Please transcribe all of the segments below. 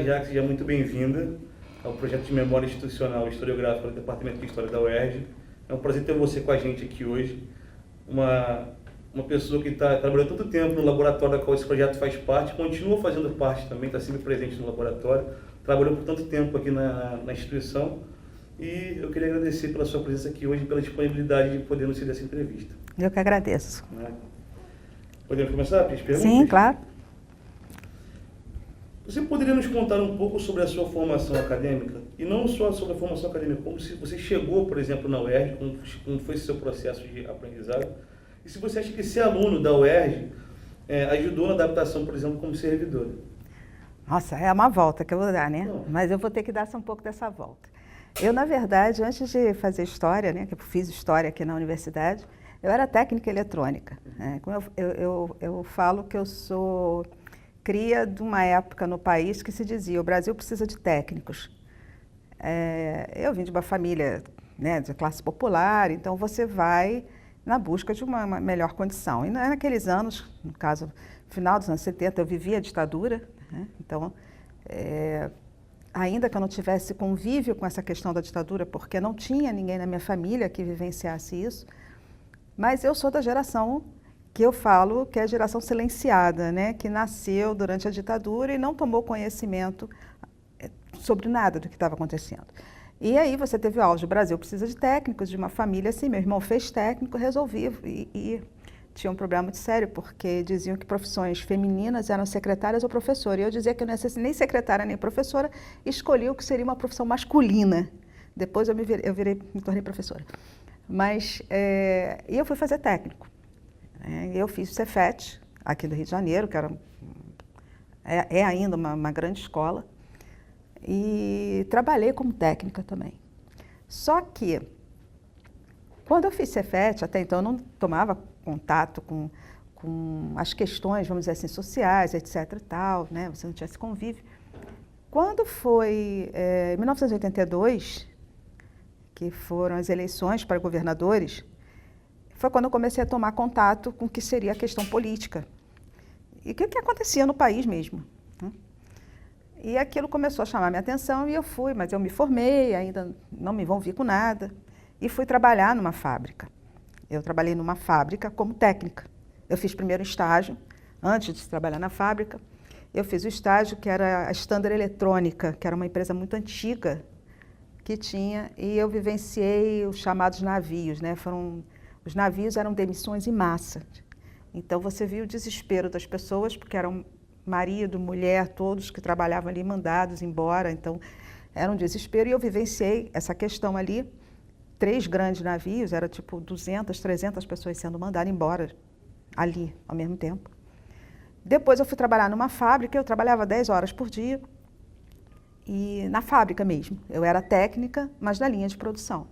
já, seja muito bem-vinda ao projeto de memória institucional e historiográfica do Departamento de História da UERJ. É um prazer ter você com a gente aqui hoje. Uma pessoa que trabalhou tanto tempo no laboratório da qual esse projeto faz parte, continua fazendo parte também, está sempre presente no laboratório, trabalhou por tanto tempo aqui na instituição. E eu queria agradecer pela sua presença aqui hoje e pela disponibilidade de poder nos ceder essa entrevista. Eu que agradeço. Podemos começar com as perguntas? Sim, claro. Você poderia nos contar um pouco sobre a sua formação acadêmica? E não só sobre a formação acadêmica, como se você chegou, por exemplo, na UERJ, como foi o seu processo de aprendizado? E se você acha que ser aluno da UERJ ajudou na adaptação, por exemplo, como servidora? Nossa, é uma volta que eu vou dar, né? Não. Mas eu vou ter que dar só um pouco dessa volta. Eu, na verdade, antes de fazer história, né, que eu fiz história aqui na universidade, eu era técnica eletrônica. Né? Eu falo que eu sou cria de uma época no país que se dizia: o Brasil precisa de técnicos. Eu vim de uma família, né, de classe popular, então você vai na busca de uma melhor condição. E naqueles anos, no caso, final dos anos 70, eu vivia a ditadura, né? Então, ainda que eu não tivesse convívio com essa questão da ditadura, porque não tinha ninguém na minha família que vivenciasse isso, mas eu sou da geração que eu falo que é a geração silenciada, né? Que nasceu durante a ditadura e não tomou conhecimento sobre nada do que estava acontecendo. E aí você teve o auge: o Brasil precisa de técnicos, de uma família assim. Meu irmão fez técnico, resolvi, e tinha um problema muito sério, porque diziam que profissões femininas eram secretárias ou professora. E eu dizia que eu não ia ser nem secretária nem professora, escolhi o que seria uma profissão masculina. Depois eu me tornei professora. Mas e eu fui fazer técnico. Eu fiz o Cefet, aqui do Rio de Janeiro, que é ainda uma grande escola, e trabalhei como técnica também. Só que, quando eu fiz Cefet, até então eu não tomava contato com as questões, vamos dizer assim, sociais, etc. e tal, né? Você não tinha esse convívio. Quando foi em 1982, que foram as eleições para governadores, foi quando eu comecei a tomar contato com o que seria a questão política e o que acontecia no país mesmo, né? E aquilo começou a chamar minha atenção e eu fui, mas eu me formei, ainda não me envolvi com nada, e fui trabalhar numa fábrica. Eu trabalhei numa fábrica como técnica. Eu fiz primeiro estágio, antes de trabalhar na fábrica. Eu fiz o estágio que era a Standard Eletrônica, que era uma empresa muito antiga que tinha, e eu vivenciei os chamados navios, né? Os navios eram demissões em massa. Então você viu o desespero das pessoas, porque eram marido, mulher, todos que trabalhavam ali mandados embora. Então era um desespero, e eu vivenciei essa questão ali. 3 grandes navios, era tipo 200, 300 pessoas sendo mandadas embora ali ao mesmo tempo. Depois eu fui trabalhar numa fábrica, eu trabalhava 10 horas por dia, e na fábrica mesmo. Eu era técnica, mas na linha de produção.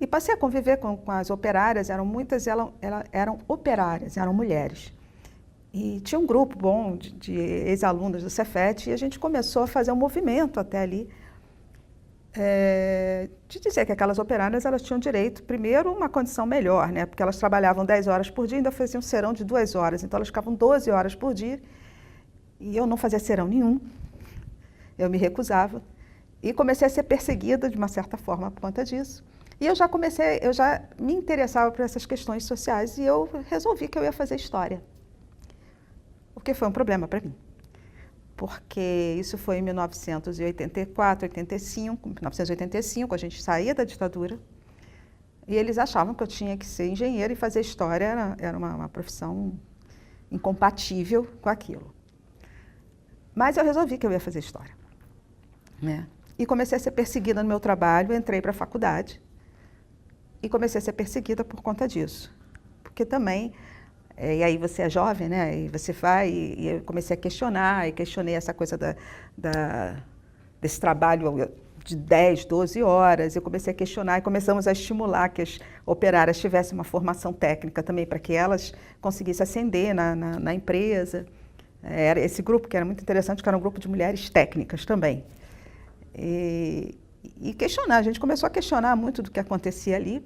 E passei a conviver com as operárias, eram operárias, eram mulheres. E tinha um grupo bom de ex-alunos do Cefet, e a gente começou a fazer um movimento até ali, de dizer que aquelas operárias elas tinham direito, primeiro, uma condição melhor, né? Porque elas trabalhavam 10 horas por dia e ainda faziam serão de 2 horas. Então elas ficavam 12 horas por dia, e eu não fazia serão nenhum. Eu me recusava. E comecei a ser perseguida de uma certa forma por conta disso. E eu já me interessava por essas questões sociais, e eu resolvi que eu ia fazer história. O que foi um problema para mim. Porque isso foi em 1984, 1985, a gente saía da ditadura, e eles achavam que eu tinha que ser engenheira, e fazer história era uma profissão incompatível com aquilo. Mas eu resolvi que eu ia fazer história, né? E comecei a ser perseguida no meu trabalho, entrei para a faculdade, e comecei a ser perseguida por conta disso. Porque também, e aí você é jovem, né? E você vai, e eu comecei a questionar, e questionei essa coisa desse trabalho de 10, 12 horas. Eu comecei a questionar, e começamos a estimular que as operárias tivessem uma formação técnica também, para que elas conseguissem ascender na empresa. Era esse grupo que era muito interessante, que era um grupo de mulheres técnicas também. E questionar, a gente começou a questionar muito do que acontecia ali,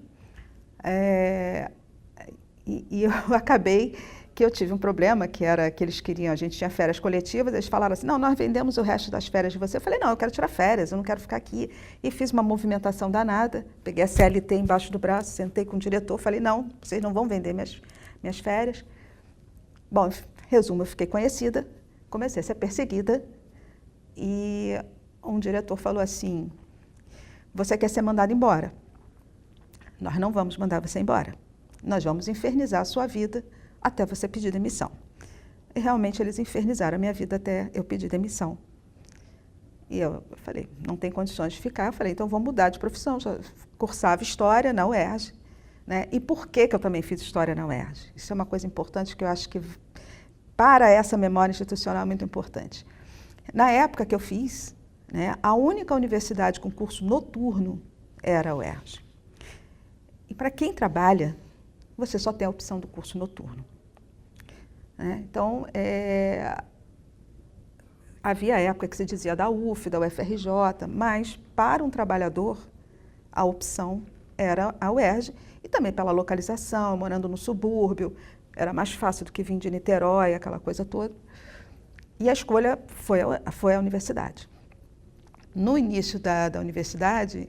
e eu acabei que eu tive um problema, que era que eles queriam, a gente tinha férias coletivas, eles falaram assim, não, nós vendemos o resto das férias de você. Eu falei, não, eu quero tirar férias, eu não quero ficar aqui. E fiz uma movimentação danada, peguei a CLT embaixo do braço, sentei com o diretor, falei, não, vocês não vão vender minhas férias. Bom, resumo, eu fiquei conhecida, comecei a ser perseguida e um diretor falou assim, você quer ser mandado embora? Nós não vamos mandar você embora. Nós vamos infernizar a sua vida até você pedir demissão. E realmente eles infernizaram a minha vida até eu pedir demissão. E eu falei, não tem condições de ficar. Eu falei, então vou mudar de profissão. Já cursava História na UERJ. Né? E por que eu também fiz História na UERJ? Isso é uma coisa importante que eu acho que, para essa memória institucional, é muito importante. Na época que eu fiz, né, a única universidade com curso noturno era a UERJ. E para quem trabalha, você só tem a opção do curso noturno. Então, havia época que se dizia da UF, da UFRJ, mas para um trabalhador, a opção era a UERJ, e também pela localização, morando no subúrbio, era mais fácil do que vir de Niterói, aquela coisa toda. E a escolha foi a universidade. No início da universidade,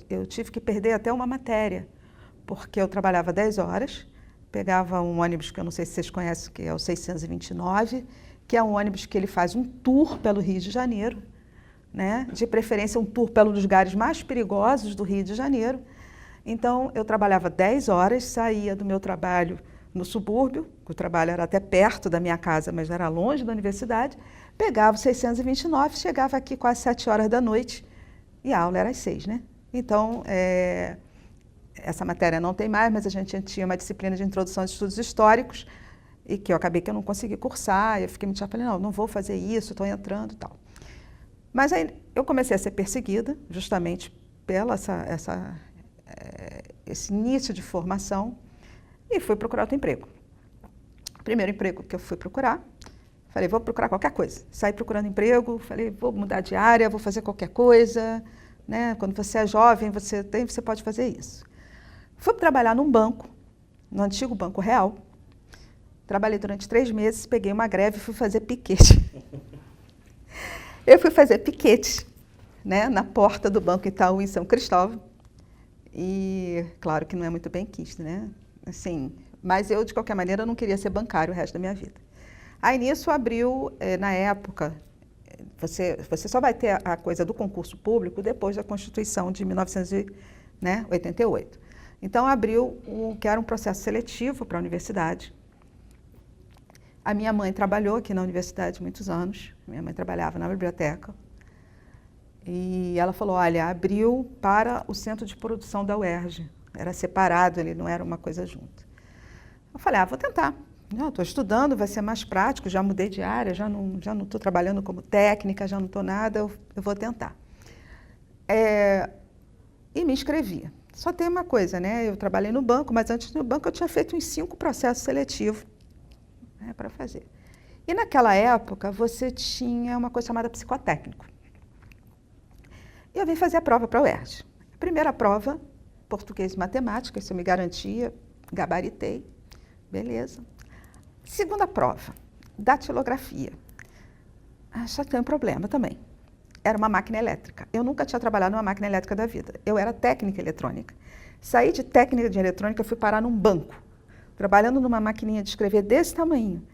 eu tive que perder até uma matéria, porque eu trabalhava 10 horas, pegava um ônibus que eu não sei se vocês conhecem, que é o 629, que é um ônibus que ele faz um tour pelo Rio de Janeiro, né? De preferência um tour pelos lugares mais perigosos do Rio de Janeiro. Então, eu trabalhava 10 horas, saía do meu trabalho no subúrbio, o trabalho era até perto da minha casa, mas era longe da universidade, pegava o 629, chegava aqui quase 7 horas da noite, e a aula era às 6, né? Então, essa matéria não tem mais, mas a gente tinha uma disciplina de introdução a estudos históricos, e que eu acabei que eu não consegui cursar, eu fiquei muito chata, falei, não vou fazer isso, estou entrando e tal. Mas aí eu comecei a ser perseguida, justamente pela esse início de formação, e fui procurar outro emprego. O primeiro emprego que eu fui procurar, falei, vou procurar qualquer coisa. Saí procurando emprego, falei, vou mudar de área, vou fazer qualquer coisa, né? Quando você é jovem, você pode fazer isso. Fui trabalhar num banco, no antigo Banco Real. Trabalhei durante 3 meses, peguei uma greve e fui fazer piquete. Eu fui fazer piquete, né, na porta do Banco Itaú, em São Cristóvão. E, claro que não é muito benquisto, né? Assim, mas eu, de qualquer maneira, não queria ser bancário o resto da minha vida. Aí, nisso, abriu, na época, você só vai ter a coisa do concurso público depois da Constituição de 1988. Então, abriu que era um processo seletivo para a universidade. A minha mãe trabalhou aqui na universidade muitos anos. Minha mãe trabalhava na biblioteca. E ela falou, olha, abriu para o centro de produção da UERJ. Era separado, ele não era uma coisa junta. Eu falei, vou tentar. Estou estudando, vai ser mais prático, já mudei de área, já não estou trabalhando como técnica, já não estou nada, eu vou tentar. E me inscrevi. Só tem uma coisa, né? Eu trabalhei no banco, mas antes do banco eu tinha feito uns 5 processos seletivos, né, para fazer. E naquela época você tinha uma coisa chamada psicotécnico. E eu vim fazer a prova para a UERJ. A primeira prova, português e matemática, isso eu me garantia, gabaritei, beleza. Segunda prova, datilografia. Só tem um problema também. Era uma máquina elétrica. Eu nunca tinha trabalhado numa máquina elétrica da vida. Eu era técnica eletrônica. Saí de técnica de eletrônica e fui parar num banco, trabalhando numa maquininha de escrever desse tamanho.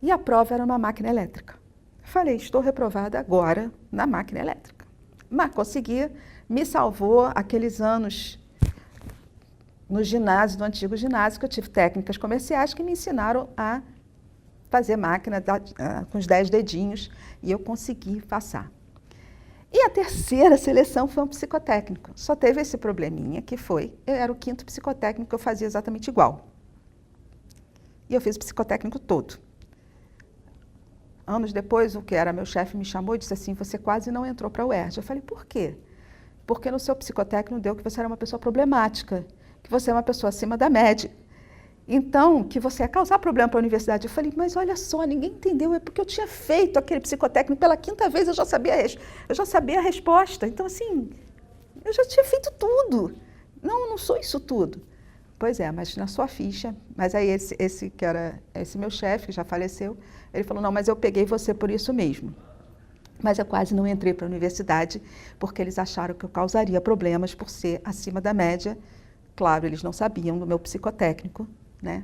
E a prova era uma máquina elétrica. Falei, estou reprovada agora na máquina elétrica. Mas consegui, me salvou aqueles anos no ginásio, no antigo ginásio, que eu tive técnicas comerciais que me ensinaram a fazer máquina com os 10 dedinhos, e eu consegui passar. E a terceira seleção foi um psicotécnico. Só teve esse probleminha, que eu era o 5º psicotécnico que eu fazia exatamente igual. E eu fiz o psicotécnico todo. Anos depois, o que era meu chefe me chamou e disse assim, você quase não entrou para a UERJ. Eu falei, por quê? Porque no seu psicotécnico deu que você era uma pessoa problemática, que você é uma pessoa acima da média. Então, que você ia causar problema para a universidade. Eu falei, mas olha só, ninguém entendeu, é porque eu tinha feito aquele psicotécnico pela 5ª vez, eu já sabia a resposta. Então, assim, eu já tinha feito tudo. Não sou isso tudo. Pois é, mas na sua ficha, mas aí esse meu chefe, que já faleceu, ele falou, não, mas eu peguei você por isso mesmo. Mas eu quase não entrei para a universidade, porque eles acharam que eu causaria problemas por ser acima da média. Claro, eles não sabiam do meu psicotécnico, né?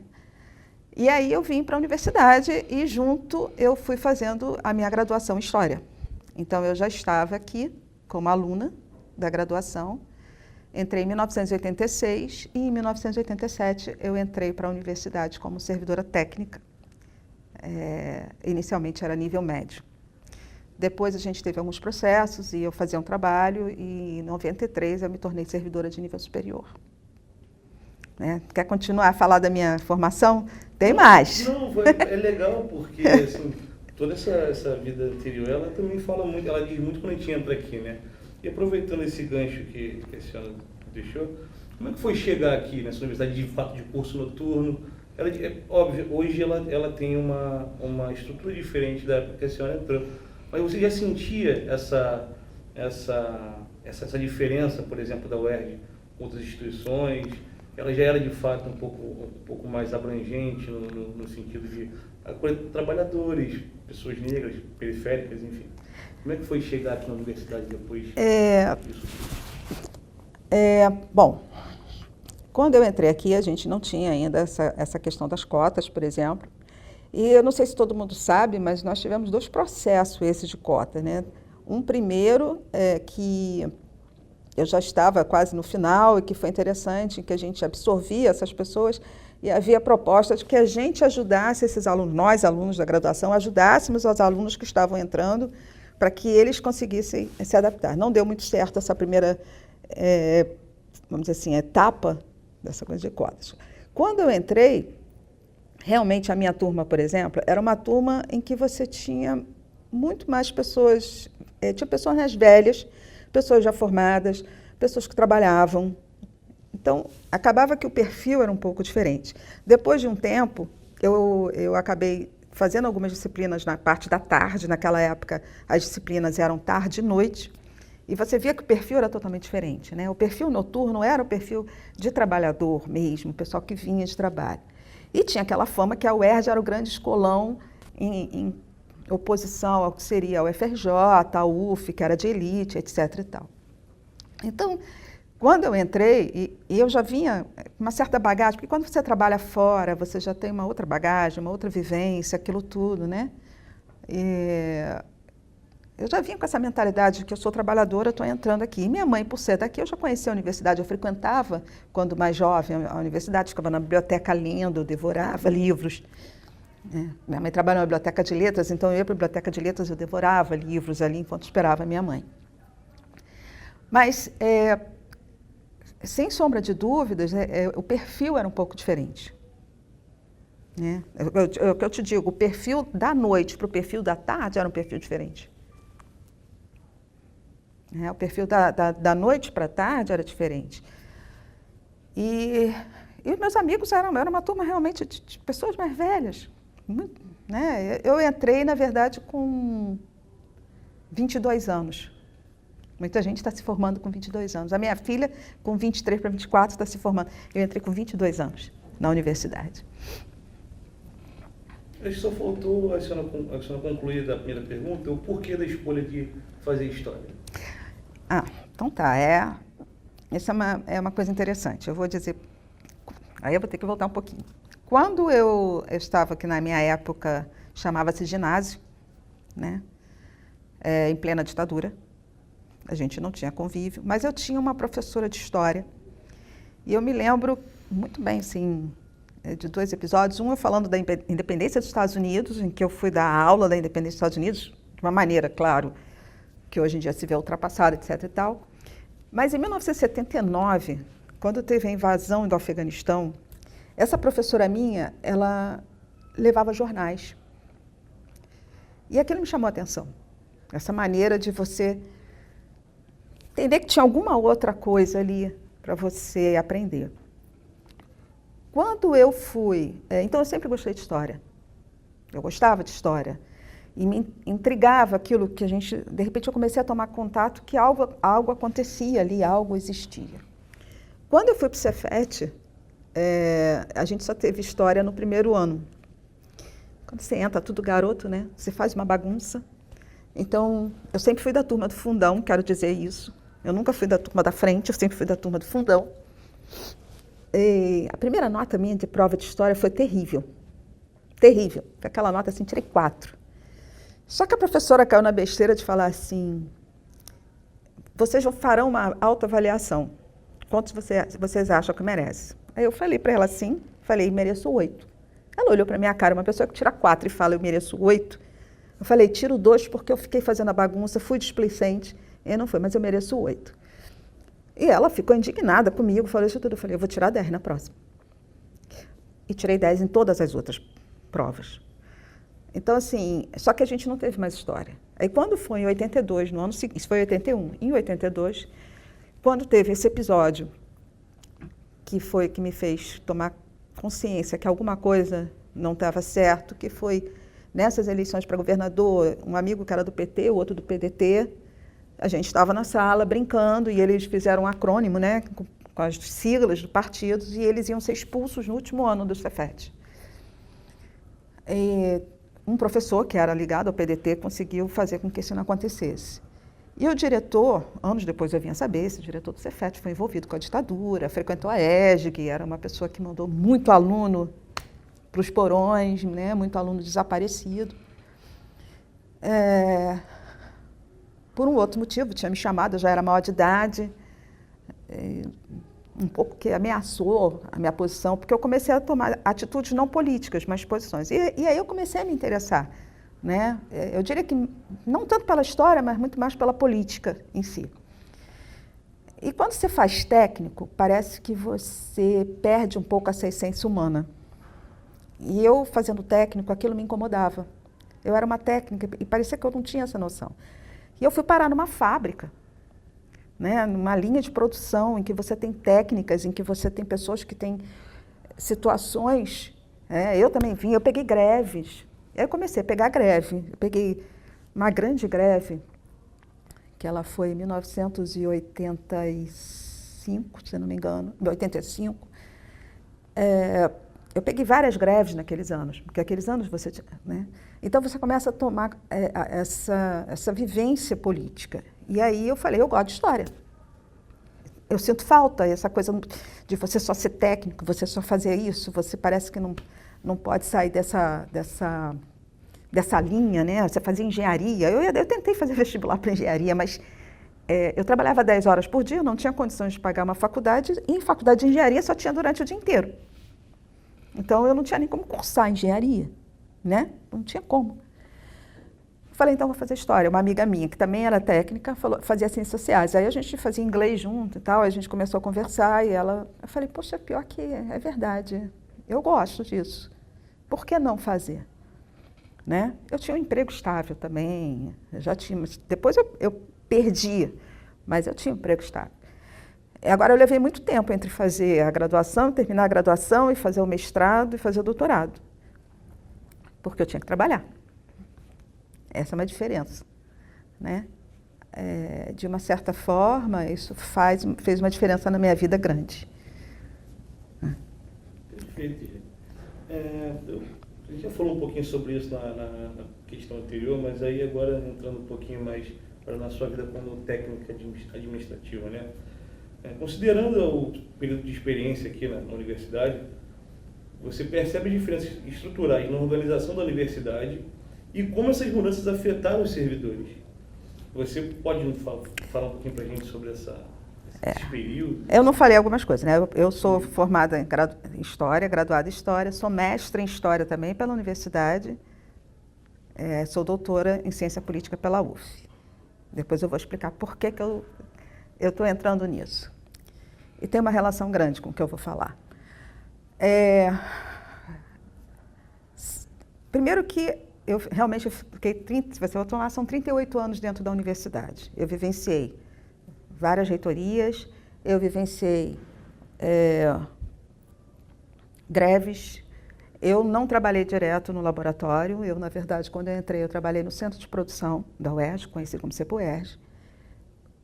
E aí eu vim para a universidade e junto eu fui fazendo a minha graduação em História. Então eu já estava aqui como aluna da graduação, entrei em 1986 e em 1987 eu entrei para a universidade como servidora técnica. Inicialmente era nível médio. Depois a gente teve alguns processos e eu fazia um trabalho e em 93 eu me tornei servidora de nível superior. Quer continuar a falar da minha formação? Tem mais. Não, é legal porque assim, toda essa vida anterior, ela também fala muito, ela diz muito quando a gente entra aqui, né? E aproveitando esse gancho que a senhora deixou, como é que foi chegar aqui nessa universidade de fato de curso noturno? Ela, óbvio, hoje ela tem uma estrutura diferente da época que a senhora entrou, mas você já sentia essa diferença, por exemplo, da UERJ com outras instituições? Ela já era de fato um pouco mais abrangente no sentido de acolher trabalhadores, pessoas negras, periféricas, enfim. Como é que foi chegar aqui na universidade depois disso? Bom, quando eu entrei aqui, a gente não tinha ainda essa questão das cotas, por exemplo. E eu não sei se todo mundo sabe, mas nós tivemos 2 processos esses de cota, né? Um primeiro que eu já estava quase no final e que foi interessante, que a gente absorvia essas pessoas e havia proposta de que a gente ajudasse esses alunos, nós alunos da graduação, ajudássemos os alunos que estavam entrando para que eles conseguissem se adaptar. Não deu muito certo essa primeira, vamos dizer assim, etapa dessa coisa de cotas. Quando eu entrei, realmente a minha turma, por exemplo, era uma turma em que você tinha muito mais pessoas, tinha pessoas mais velhas, pessoas já formadas, pessoas que trabalhavam. Então, acabava que o perfil era um pouco diferente. Depois de um tempo, eu acabei fazendo algumas disciplinas na parte da tarde. Naquela época, as disciplinas eram tarde e noite. E você via que o perfil era totalmente diferente, né? O perfil noturno era o perfil de trabalhador mesmo, o pessoal que vinha de trabalho. E tinha aquela fama que a UERJ era o grande escolão em oposição ao que seria a UFRJ, a UF, que era de elite, etc. e tal. Então, quando eu entrei, e eu já vinha com uma certa bagagem, porque quando você trabalha fora, você já tem uma outra bagagem, uma outra vivência, aquilo tudo, né? Eu já vinha com essa mentalidade de que eu sou trabalhadora, estou entrando aqui. E minha mãe, por ser daqui, eu já conhecia a universidade, eu frequentava, quando mais jovem, a universidade, ficava na biblioteca lendo, devorava livros. Minha mãe trabalhava na biblioteca de letras, então eu ia para a biblioteca de letras, eu devorava livros ali enquanto esperava a minha mãe. Mas, sem sombra de dúvidas, o perfil era um pouco diferente. O que eu te digo, o perfil da noite para o perfil da tarde era um perfil diferente. O perfil da noite para a tarde era diferente. E os meus amigos era uma turma realmente de pessoas mais velhas. Né? Eu entrei, na verdade, com 22 anos. Muita gente está se formando com 22 anos. A minha filha, com 23 para 24, está se formando. Eu entrei com 22 anos na universidade. Acho que só faltou a senhora concluir da primeira pergunta, o porquê da escolha de fazer história. Então tá. Essa é uma coisa interessante. Eu vou dizer... Aí eu vou ter que voltar um pouquinho. Quando eu estava aqui na minha época, chamava-se ginásio, né? Em plena ditadura. A gente não tinha convívio, mas eu tinha uma professora de história. E eu me lembro muito bem, assim, de 2 episódios. Um eu falando da independência dos Estados Unidos, em que eu fui dar aula da independência dos Estados Unidos, de uma maneira, claro, que hoje em dia se vê ultrapassada, etc. e tal. Mas em 1979, quando teve a invasão do Afeganistão, essa professora minha, ela levava jornais. E aquilo me chamou a atenção. Essa maneira de você entender que tinha alguma outra coisa ali para você aprender. Quando eu fui... Então, eu sempre gostei de história. Eu gostava de história. E me intrigava aquilo que a gente... De repente, eu comecei a tomar contato que algo acontecia ali, algo existia. Quando eu fui para o Cefet, a gente só teve história no primeiro ano. Quando você entra, tudo garoto, né? Você faz uma bagunça. Então, eu sempre fui da turma do fundão, quero dizer isso. Eu nunca fui da turma da frente, eu sempre fui da turma do fundão. E a primeira nota minha de prova de história foi terrível. Terrível. Aquela nota assim, tirei 4. Só que a professora caiu na besteira de falar assim, vocês farão uma autoavaliação. Quantos vocês acham que merece? Aí eu falei para ela assim, falei, mereço 8. Ela olhou para minha cara, uma pessoa que tira 4 e fala, eu mereço 8. Eu falei, tiro 2 porque eu fiquei fazendo a bagunça, fui displicente. E não foi, mas eu mereço 8. E ela ficou indignada comigo, falou isso tudo. Eu falei, eu vou tirar 10 na próxima. E tirei 10 em todas as outras provas. Então, assim, só que a gente não teve mais história. Aí quando foi em 82, no ano seguinte, isso foi em 81, em 82, quando teve esse episódio, que foi que me fez tomar consciência que alguma coisa não estava certo, que foi nessas eleições para governador, um amigo que era do PT, o outro do PDT, a gente estava na sala brincando e eles fizeram um acrônimo, né, com as siglas dos partidos, e eles iam ser expulsos no último ano do Cefet. E um professor que era ligado ao PDT conseguiu fazer com que isso não acontecesse. E o diretor, anos depois eu vim a saber, esse diretor do Cefet foi envolvido com a ditadura, frequentou a ESG, era uma pessoa que mandou muito aluno para os porões, né, muito aluno desaparecido. Por um outro motivo, tinha me chamado, eu já era maior de idade, um pouco que ameaçou a minha posição, porque eu comecei a tomar atitudes não políticas, mas posições. E aí eu comecei a me interessar, né? Eu diria que não tanto pela história, mas muito mais pela política em si. E quando você faz técnico, parece que você perde um pouco essa essência humana. E eu, fazendo técnico, aquilo me incomodava. Eu era uma técnica e parecia que eu não tinha essa noção. E eu fui parar numa fábrica, né, numa linha de produção em que você tem técnicas, em que você tem pessoas que têm situações. Eu também vim, eu peguei greves. Eu comecei a pegar greve. Eu peguei uma grande greve, que ela foi em 1985, se não me engano, 85. Eu peguei várias greves naqueles anos, porque aqueles anos você... Né? Então você começa a tomar essa vivência política. E aí eu falei, eu gosto de história. Eu sinto falta, essa coisa de você só ser técnico, você só fazer isso, você parece que não pode sair dessa linha, né? Você fazia engenharia. Eu tentei fazer vestibular para engenharia, mas eu trabalhava 10 horas por dia, não tinha condições de pagar uma faculdade, e em faculdade de engenharia só tinha durante o dia inteiro. Então, eu não tinha nem como cursar engenharia, né? Não tinha como. Falei, então, vou fazer história. Uma amiga minha, que também era técnica, fazia ciências sociais. Aí a gente fazia inglês junto e tal, a gente começou a conversar, e eu falei, poxa, pior que é verdade, eu gosto disso. Por que não fazer? Né? Eu tinha um emprego estável também, eu já tinha, depois eu perdi, mas eu tinha um emprego estável. Agora, eu levei muito tempo entre fazer a graduação, terminar a graduação e fazer o mestrado e fazer o doutorado, porque eu tinha que trabalhar. Essa é uma diferença, né? De uma certa forma, isso fez uma diferença na minha vida grande. Perfeito. A gente já falou um pouquinho sobre isso na questão anterior, mas aí agora entrando um pouquinho mais na sua vida como técnica administrativa, né? Considerando o período de experiência aqui na universidade, você percebe diferenças estruturais na organização da universidade e como essas mudanças afetaram os servidores. Você pode falar um pouquinho para a gente sobre esse período? Eu não falei algumas coisas, né? Eu sou formada em História, graduada em História, sou mestra em História também pela universidade, sou doutora em Ciência Política pela UF. Depois eu vou explicar por que eu estou entrando nisso. E tem uma relação grande com o que eu vou falar. Primeiro que eu realmente fiquei, se você for tomar, são 38 anos dentro da universidade. Eu vivenciei várias reitorias, eu vivenciei greves. Eu não trabalhei direto no laboratório. Eu, na verdade, quando eu entrei, eu trabalhei no centro de produção da UERJ, conhecido como CEPUERJ.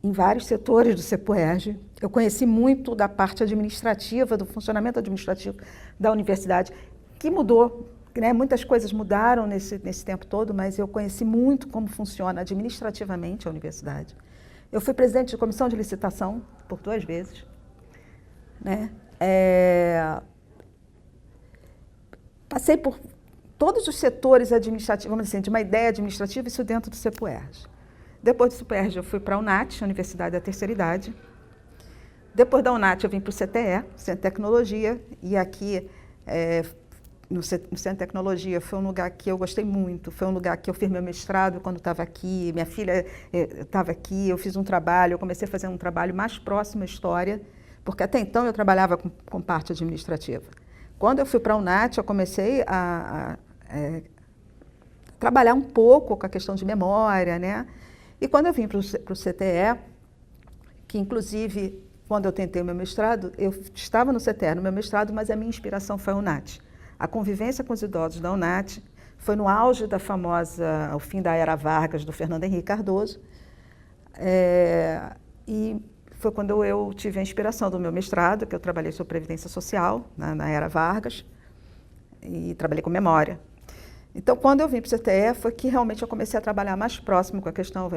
em vários setores do CEPUERJ. Eu conheci muito da parte administrativa, do funcionamento administrativo da universidade, que mudou, né? Muitas coisas mudaram nesse tempo todo, mas eu conheci muito como funciona administrativamente a universidade. Eu fui presidente de comissão de licitação por 2 vezes, né? Passei por todos os setores administrativos, vamos dizer assim, de uma ideia administrativa, isso dentro do CEPUERJ. Depois do CEPUERJ eu fui para a UNAT, Universidade da Terceira Idade. Depois da UNAT eu vim para o CTE, Centro de Tecnologia, e aqui no Centro de Tecnologia foi um lugar que eu gostei muito, foi um lugar que eu fiz meu mestrado quando estava aqui, minha filha estava aqui, eu fiz um trabalho, eu comecei a fazer um trabalho mais próximo à história, porque até então eu trabalhava com parte administrativa. Quando eu fui para a UNAT, eu comecei a trabalhar um pouco com a questão de memória, né? E quando eu vim para o CTE, que inclusive, quando eu tentei o meu mestrado, eu estava no CTE, no meu mestrado, mas a minha inspiração foi a UNAT. A convivência com os idosos da UNAT foi no auge da famosa, o fim da era Vargas, do Fernando Henrique Cardoso, e foi quando eu tive a inspiração do meu mestrado, que eu trabalhei sobre Previdência Social, na era Vargas, e trabalhei com memória. Então, quando eu vim para o CTE, foi que realmente eu comecei a trabalhar mais próximo com a questão,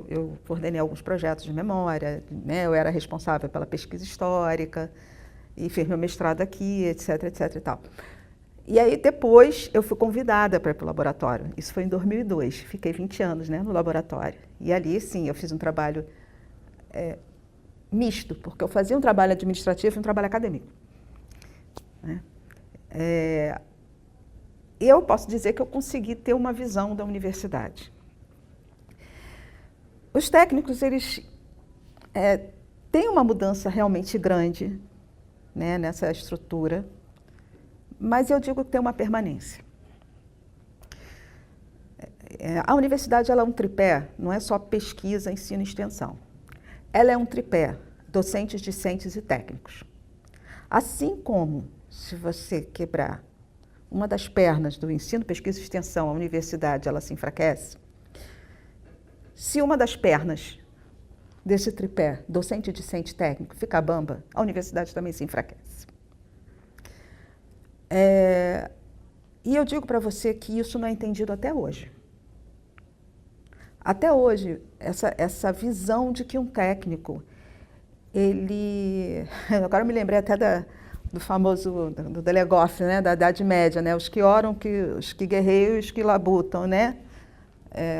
eu coordenei alguns projetos de memória, né? Eu era responsável pela pesquisa histórica, e fiz meu mestrado aqui, etc, etc e tal. E aí, depois, eu fui convidada para ir para o laboratório. Isso foi em 2002, fiquei 20 anos, né, no laboratório. E ali, sim, eu fiz um trabalho misto, porque eu fazia um trabalho administrativo e um trabalho acadêmico, né? Eu posso dizer que eu consegui ter uma visão da universidade. Os técnicos, eles têm uma mudança realmente grande, né, nessa estrutura, mas eu digo que tem uma permanência. A universidade ela é um tripé, não é só pesquisa, ensino e extensão. Ela é um tripé, docentes, discentes e técnicos. Assim como, se você quebrar uma das pernas do ensino, pesquisa e extensão, a universidade ela se enfraquece. Se uma das pernas desse tripé, docente, discente, técnico, ficar bamba, a universidade também se enfraquece. E eu digo para você que isso não é entendido até hoje. Até hoje, essa visão de que um técnico, ele... Agora eu me lembrei até do famoso, do Delegoff, né, da Idade Média, né? Os que oram, os que guerreiam e os que labutam, né?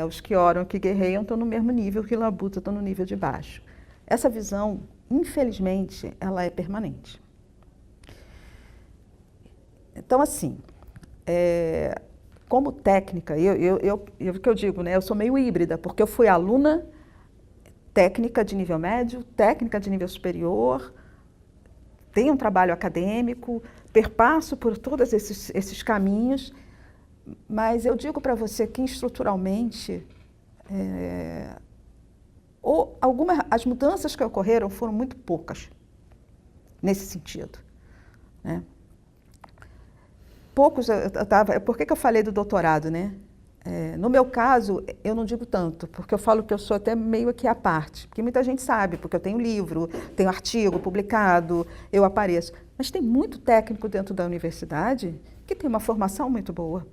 Os que oram e que guerreiam estão no mesmo nível, que labutam estão no nível de baixo. Essa visão, infelizmente, ela é permanente. Então, assim, como técnica, o que eu digo, né? Eu sou meio híbrida, porque eu fui aluna técnica de nível médio, técnica de nível superior, tenho um trabalho acadêmico, perpasso por todos esses caminhos, mas eu digo para você que estruturalmente, as mudanças que ocorreram foram muito poucas nesse sentido, né? Por que eu falei do doutorado, né? No meu caso, eu não digo tanto, porque eu falo que eu sou até meio aqui à parte, porque muita gente sabe, porque eu tenho livro, tenho artigo publicado, eu apareço. Mas tem muito técnico dentro da universidade que tem uma formação muito boa.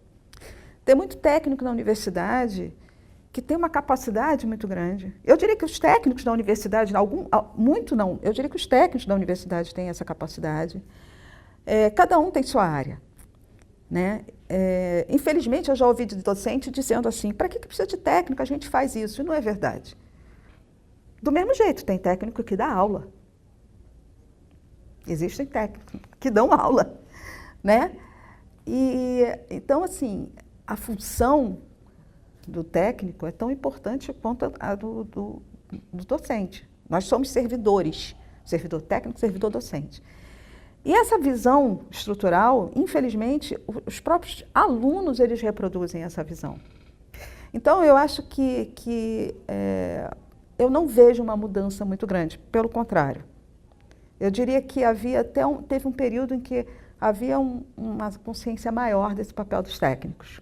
Tem muito técnico na universidade que tem uma capacidade muito grande. Eu diria que os técnicos da universidade, eu diria que os técnicos da universidade têm essa capacidade. Cada um tem sua área, né? Infelizmente, eu já ouvi de docente dizendo assim, para que precisa de técnico? A gente faz isso. E não é verdade. Do mesmo jeito, tem técnico que dá aula. Existem técnicos que dão aula, né? Então, assim, a função do técnico é tão importante quanto a do docente. Nós somos servidores, servidor técnico, servidor docente. E essa visão estrutural, infelizmente, os próprios alunos, eles reproduzem essa visão. Então, eu acho que eu não vejo uma mudança muito grande, pelo contrário. Eu diria que teve um período em que havia uma consciência maior desse papel dos técnicos.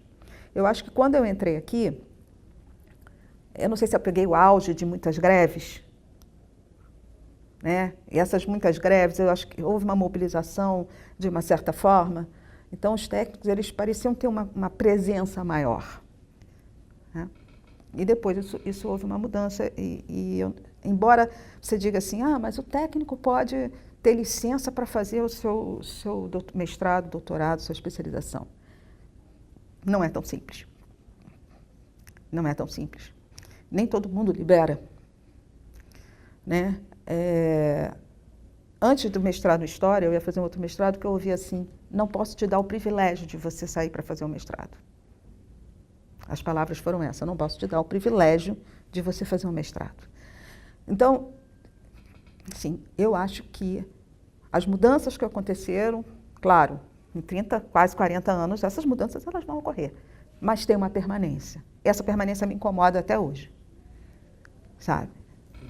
Eu acho que quando eu entrei aqui, eu não sei se eu peguei o auge de muitas greves, né? E essas muitas greves, eu acho que houve uma mobilização de uma certa forma. Então, os técnicos, eles pareciam ter uma presença maior, né? E depois isso houve uma mudança. Embora você diga assim, mas o técnico pode ter licença para fazer o seu mestrado, doutorado, sua especialização. Não é tão simples. Não é tão simples. Nem todo mundo libera, né? Antes do mestrado em História, eu ia fazer um outro mestrado, que eu ouvi assim, não posso te dar o privilégio de você sair para fazer um mestrado. As palavras foram essas, eu não posso te dar o privilégio de você fazer um mestrado. Então, assim, eu acho que as mudanças que aconteceram, claro, em 30, quase 40 anos, essas mudanças elas vão ocorrer, mas tem uma permanência. Essa permanência me incomoda até hoje, sabe?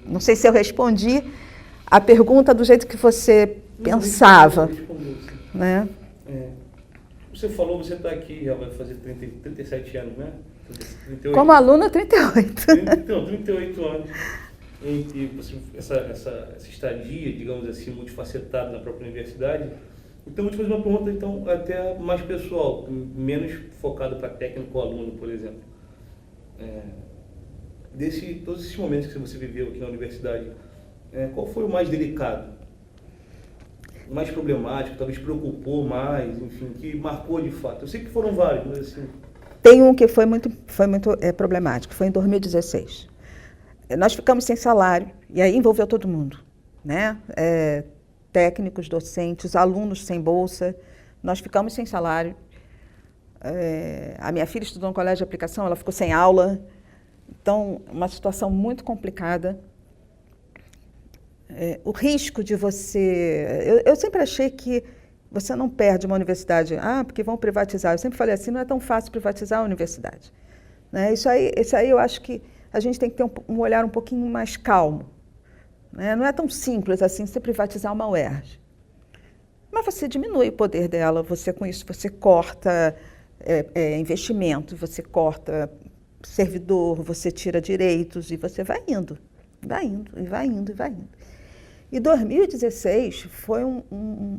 Não sei se eu respondi a pergunta do jeito que você pensava. Respondeu, né? Você falou, você está aqui, já vai fazer 37 anos, né? 38. Como aluna, 38. Então, 38 anos. E essa estadia, digamos assim, multifacetada na própria universidade. Então, vou te fazer uma pergunta então, até mais pessoal, menos focada para técnico ou aluno, por exemplo. Todos esses momentos que você viveu aqui na universidade, qual foi o mais delicado? O mais problemático, talvez preocupou mais, enfim, que marcou de fato? Eu sei que foram vários, mas assim... Tem um que foi muito problemático, foi em 2016. Nós ficamos sem salário, e aí envolveu todo mundo, né? Técnicos, docentes, alunos sem bolsa, nós ficamos sem salário. A minha filha estudou no colégio de aplicação, ela ficou sem aula. Então, uma situação muito complicada. O risco de você... Eu sempre achei que você não perde uma universidade, porque vão privatizar. Eu sempre falei assim, não é tão fácil privatizar a universidade, né? Isso aí eu acho que a gente tem que ter um olhar um pouquinho mais calmo, né? Não é tão simples assim você privatizar uma UERJ. Mas você diminui o poder dela, com isso você corta investimento, você corta servidor, você tira direitos e você vai indo. E 2016 foi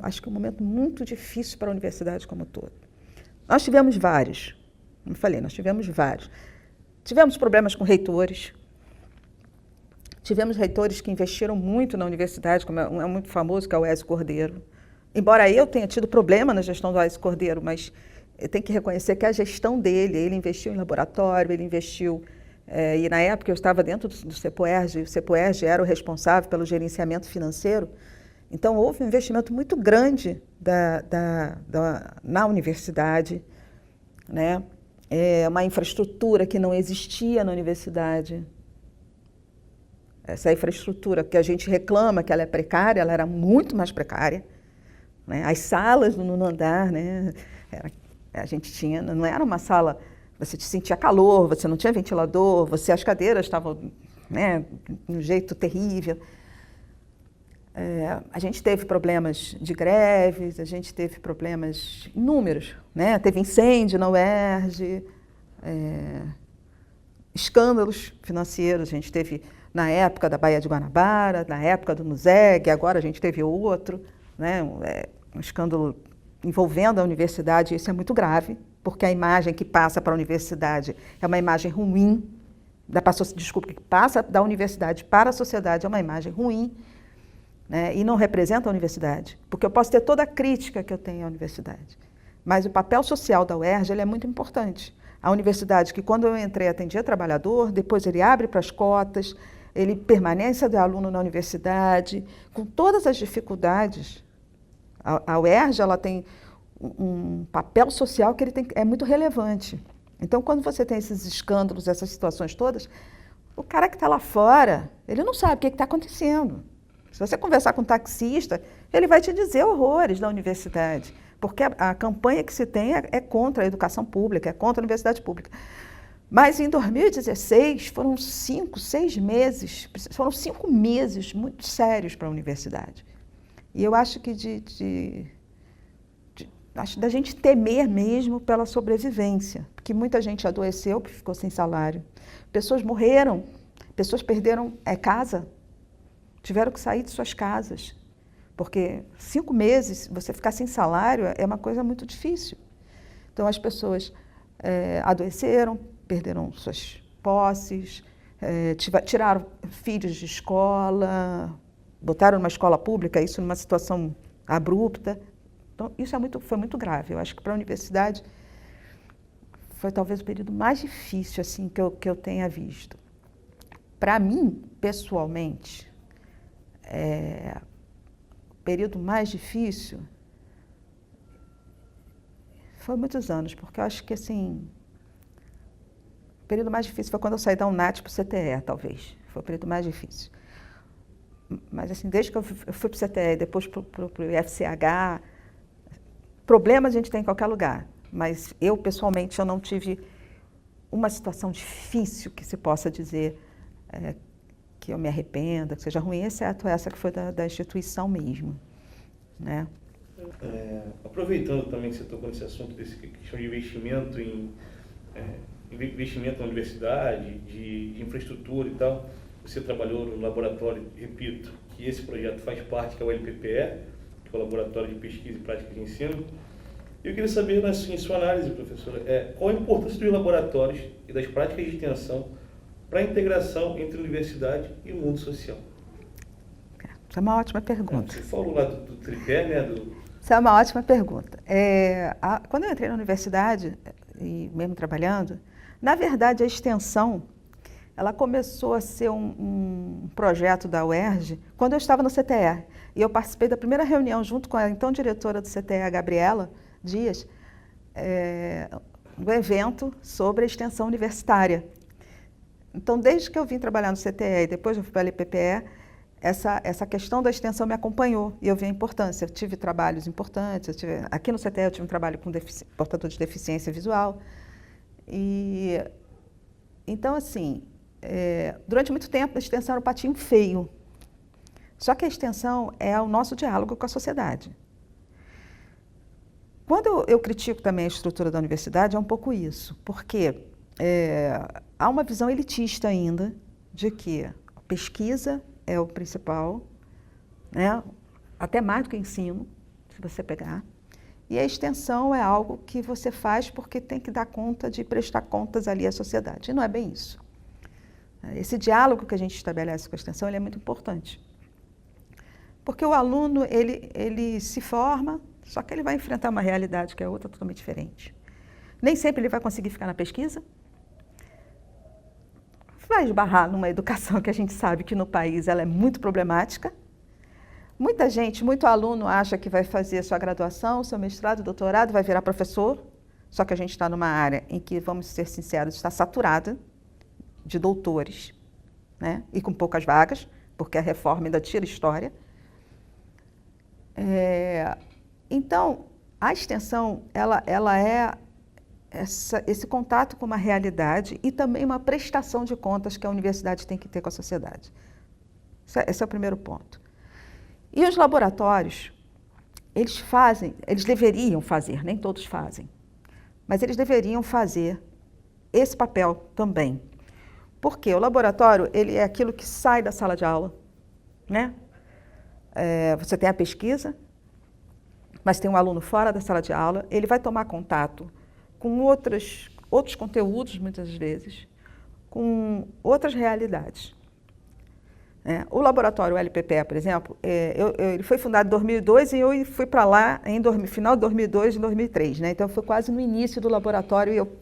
acho que um momento muito difícil para a universidade como um todo. Nós tivemos vários, como falei, Tivemos problemas com reitores. Tivemos reitores que investiram muito na universidade, como é muito famoso, que é o Ezio Cordeiro. Embora eu tenha tido problema na gestão do Ezio Cordeiro, mas eu tenho que reconhecer que a gestão dele, ele investiu em laboratório, ele investiu... e na época eu estava dentro do CEPUERJ, e o CEPUERJ era o responsável pelo gerenciamento financeiro. Então, houve um investimento muito grande na universidade, né? Uma infraestrutura que não existia na universidade. Essa infraestrutura que a gente reclama que ela é precária, ela era muito mais precária, né? As salas no nono andar, né? A gente tinha, não era uma sala, você sentia calor, você não tinha ventilador, as cadeiras estavam, né, de um jeito terrível. A gente teve problemas de greves, a gente teve problemas inúmeros, né? Teve incêndio na UERJ, escândalos financeiros, a gente teve na época da Baía de Guanabara, na época do NUSEG, agora a gente teve outro, né? Um escândalo envolvendo a universidade, isso é muito grave, porque a imagem que passa para a universidade é uma imagem ruim, que passa da universidade para a sociedade é uma imagem ruim, né? E não representa a universidade, porque eu posso ter toda a crítica que eu tenho à universidade, mas o papel social da UERJ ele é muito importante. A universidade que, quando eu entrei, atendia trabalhador, depois ele abre para as cotas, ele permanece de aluno na universidade, com todas as dificuldades. A UERJ ela tem um papel social que é muito relevante. Então, quando você tem esses escândalos, essas situações todas, o cara que está lá fora, ele não sabe o que está acontecendo. Se você conversar com um taxista, ele vai te dizer horrores da universidade, porque a campanha que se tem é contra a educação pública, é contra a universidade pública. Mas em 2016 foram 5 meses muito sérios para a universidade. E eu acho que acho da gente temer mesmo pela sobrevivência, porque muita gente adoeceu, porque ficou sem salário. Pessoas morreram, pessoas perderam casa, tiveram que sair de suas casas, porque 5 meses você ficar sem salário é uma coisa muito difícil. Então as pessoas adoeceram, perderam suas posses, tiraram filhos de escola, botaram numa escola pública, isso numa situação abrupta. Então, isso foi muito grave. Eu acho que para a universidade foi talvez o período mais difícil assim, que eu tenha visto. Para mim, pessoalmente, o período mais difícil foi muitos anos, porque eu acho que assim, o período mais difícil foi quando eu saí da UNAT para o CTE, talvez. Foi o período mais difícil. Mas assim, desde que eu fui para o CTE, depois para o IFCH, problemas a gente tem em qualquer lugar. Mas eu, pessoalmente, eu não tive uma situação difícil que se possa dizer que eu me arrependa, que seja ruim, exceto essa que foi da instituição mesmo, né? Aproveitando também que você tocou nesse assunto, desse questão de investimento investimento na universidade, de infraestrutura e tal, você trabalhou no laboratório, repito, que esse projeto faz parte, que é o LPPE, que é o Laboratório de Pesquisa e Prática de Ensino. Eu queria saber, em sua análise, professora, qual a importância dos laboratórios e das práticas de extensão para a integração entre a universidade e o mundo social? Isso é uma ótima pergunta. Você falou lá do tripé, né? Isso é uma ótima pergunta. Quando eu entrei na universidade, e mesmo trabalhando, na verdade a extensão, ela começou a ser um projeto da UERJ quando eu estava no CTE. E eu participei da primeira reunião junto com a então diretora do CTE, a Gabriela Dias, do evento sobre a extensão universitária. Então, desde que eu vim trabalhar no CTE e depois eu fui para a LPPE, essa questão da extensão me acompanhou e eu vi a importância. Eu tive trabalhos importantes, aqui no CTE eu tive um trabalho com portador de deficiência visual. Então, assim, durante muito tempo a extensão era um patinho feio. Só que a extensão é o nosso diálogo com a sociedade. Quando eu critico também a estrutura da universidade, é um pouco isso, porque há uma visão elitista ainda de que a pesquisa é o principal, né? Até mais do que ensino, se você pegar, e a extensão é algo que você faz porque tem que dar conta de prestar contas ali à sociedade, e não é bem isso. Esse diálogo que a gente estabelece com a extensão ele é muito importante, porque o aluno ele se forma, só que ele vai enfrentar uma realidade que é outra totalmente diferente. Nem sempre ele vai conseguir ficar na pesquisa, vai esbarrar numa educação que a gente sabe que no país ela é muito problemática. Muita gente, muito aluno acha que vai fazer sua graduação, seu mestrado, doutorado, vai virar professor, só que a gente está numa área em que, vamos ser sinceros, está saturada de doutores, né? E com poucas vagas, porque a reforma ainda tira história. Então, a extensão, ela é esse contato com uma realidade e também uma prestação de contas que a universidade tem que ter com a sociedade. Esse é o primeiro ponto. E os laboratórios, eles deveriam fazer, nem todos fazem, mas eles deveriam fazer esse papel também. Porque o laboratório, ele é aquilo que sai da sala de aula, né? Você tem a pesquisa, mas tem um aluno fora da sala de aula, ele vai tomar contato com outros conteúdos, muitas vezes, com outras realidades. O laboratório LPPE, por exemplo, ele foi fundado em 2002 e eu fui para lá em final de 2002 e 2003. Né? Então, foi quase no início do laboratório e eu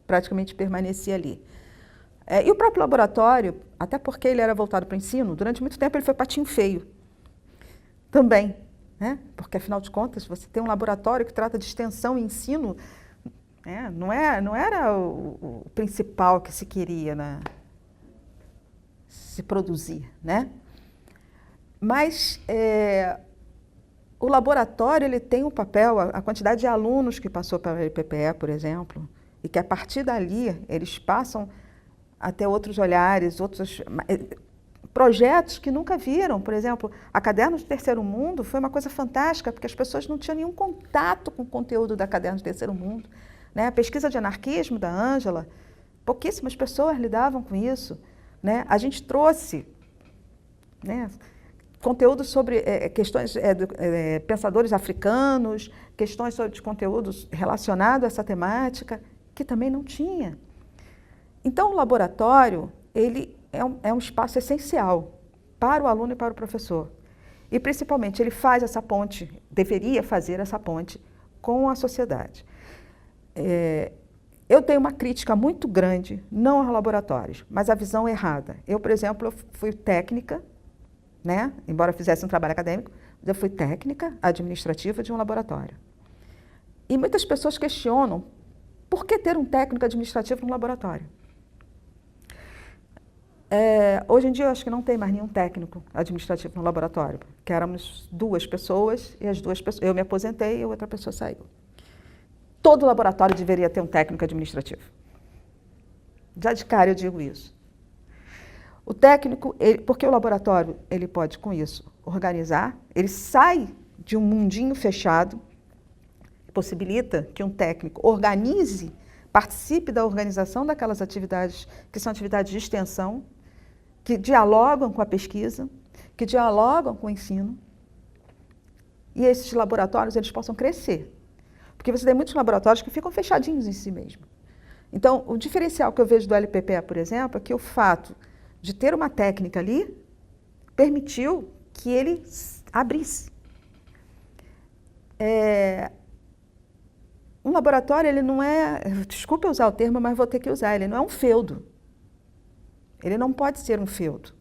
praticamente permaneci ali. E o próprio laboratório, até porque ele era voltado para o ensino, durante muito tempo ele foi patinho feio também. Né? Porque, afinal de contas, você tem um laboratório que trata de extensão e ensino, não era o principal que se queria se produzir, né? Mas o laboratório ele tem um papel, a quantidade de alunos que passou para a LPPE, por exemplo, e que a partir dali eles passam a ter outros olhares, outros projetos que nunca viram. Por exemplo, a Cadernos do Terceiro Mundo foi uma coisa fantástica, porque as pessoas não tinham nenhum contato com o conteúdo da Cadernos do Terceiro Mundo. Né? A pesquisa de anarquismo da Ângela, pouquíssimas pessoas lidavam com isso. Né? A gente trouxe né? Conteúdos sobre questões pensadores africanos, questões sobre conteúdos relacionados a essa temática, que também não tinha. Então, o laboratório, ele é um espaço essencial para o aluno e para o professor. E, principalmente, ele faz essa ponte, deveria fazer essa ponte com a sociedade. Eu tenho uma crítica muito grande, não aos laboratórios, mas à visão errada. Eu, por exemplo, fui técnica, né? Embora eu fizesse um trabalho acadêmico, eu fui técnica administrativa de um laboratório. E muitas pessoas questionam por que ter um técnico administrativo num laboratório. Hoje em dia, eu acho que não tem mais nenhum técnico administrativo no laboratório, que éramos 2 pessoas, e as 2 pessoas, eu me aposentei e a outra pessoa saiu. Todo laboratório deveria ter um técnico administrativo. Já de cara eu digo isso. O técnico, porque o laboratório, ele pode, com isso, organizar, ele sai de um mundinho fechado, possibilita que um técnico organize, participe da organização daquelas atividades, que são atividades de extensão, que dialogam com a pesquisa, que dialogam com o ensino, e esses laboratórios, eles possam crescer. Porque você tem muitos laboratórios que ficam fechadinhos em si mesmo. Então, o diferencial que eu vejo do LPPE, por exemplo, é que o fato de ter uma técnica ali permitiu que ele abrisse. Um laboratório, ele não é, desculpa usar o termo, mas vou ter que usar, ele não é um feudo. Ele não pode ser um feudo.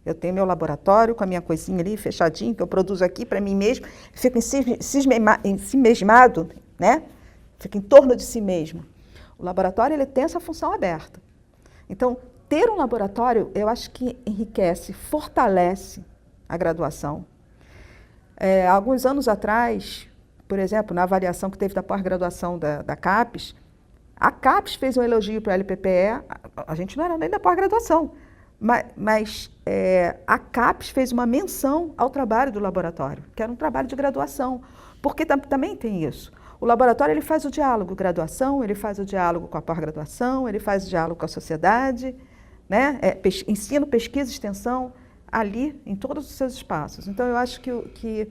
Eu tenho meu laboratório com a minha coisinha ali, fechadinho, que eu produzo aqui para mim mesmo, fico em si mesmado, né? Fica em torno de si mesmo. O laboratório, ele tem essa função aberta. Então, ter um laboratório, eu acho que enriquece, fortalece a graduação. Alguns anos atrás, por exemplo, na avaliação que teve da pós-graduação da CAPES, a CAPES fez um elogio para o LPPE, a gente não era nem da pós-graduação, mas a CAPES fez uma menção ao trabalho do laboratório, que era um trabalho de graduação, porque também tem isso. O laboratório, ele faz o diálogo graduação, ele faz o diálogo com a pós-graduação, ele faz o diálogo com a sociedade, né? Ensino, pesquisa, extensão, ali, em todos os seus espaços. Então, eu acho que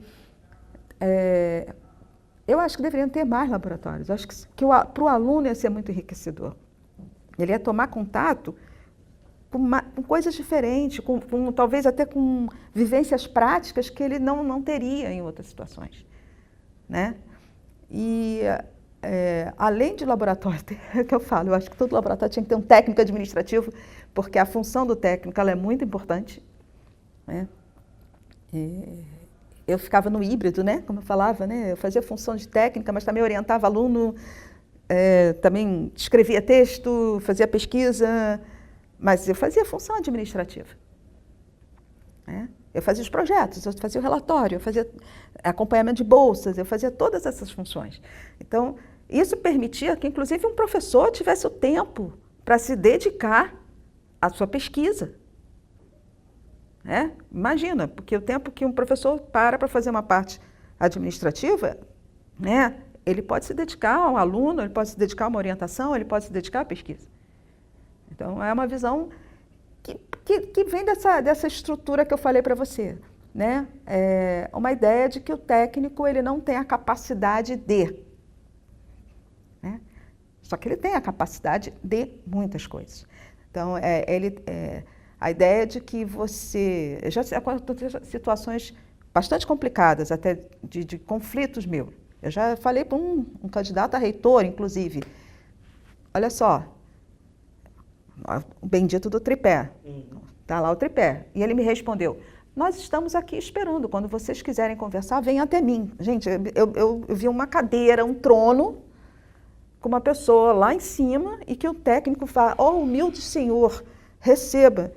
deveriam ter mais laboratórios. Eu acho que para o aluno ia ser muito enriquecedor. Ele ia tomar contato com coisas diferentes, talvez até com vivências práticas que ele não teria em outras situações, né? E, além de laboratório, é o que eu falo, eu acho que todo laboratório tinha que ter um técnico administrativo, porque a função do técnico ela é muito importante, né? Eu ficava no híbrido, né? Como eu falava, né? Eu fazia função de técnica, mas também orientava aluno, também escrevia texto, fazia pesquisa, mas eu fazia função administrativa, né? Eu fazia os projetos, eu fazia o relatório, eu fazia acompanhamento de bolsas, eu fazia todas essas funções. Então, isso permitia que, inclusive, um professor tivesse o tempo para se dedicar à sua pesquisa. Imagina, porque o tempo que um professor para fazer uma parte administrativa, né, ele pode se dedicar ao aluno, ele pode se dedicar a uma orientação, ele pode se dedicar à pesquisa. Então, é uma visão que vem dessa estrutura que eu falei para você, né? Uma ideia de que o técnico ele não tem a capacidade de, né? Só que ele tem a capacidade de muitas coisas. Então, a ideia de que você... Já aconteceram situações bastante complicadas, até de conflitos meus. Eu já falei para um candidato a reitor, inclusive. Olha só, o bendito do tripé. Está lá o tripé. E ele me respondeu, nós estamos aqui esperando, quando vocês quiserem conversar, venham até mim. Gente, eu vi uma cadeira, um trono, com uma pessoa lá em cima, e que o técnico fala, humilde senhor, receba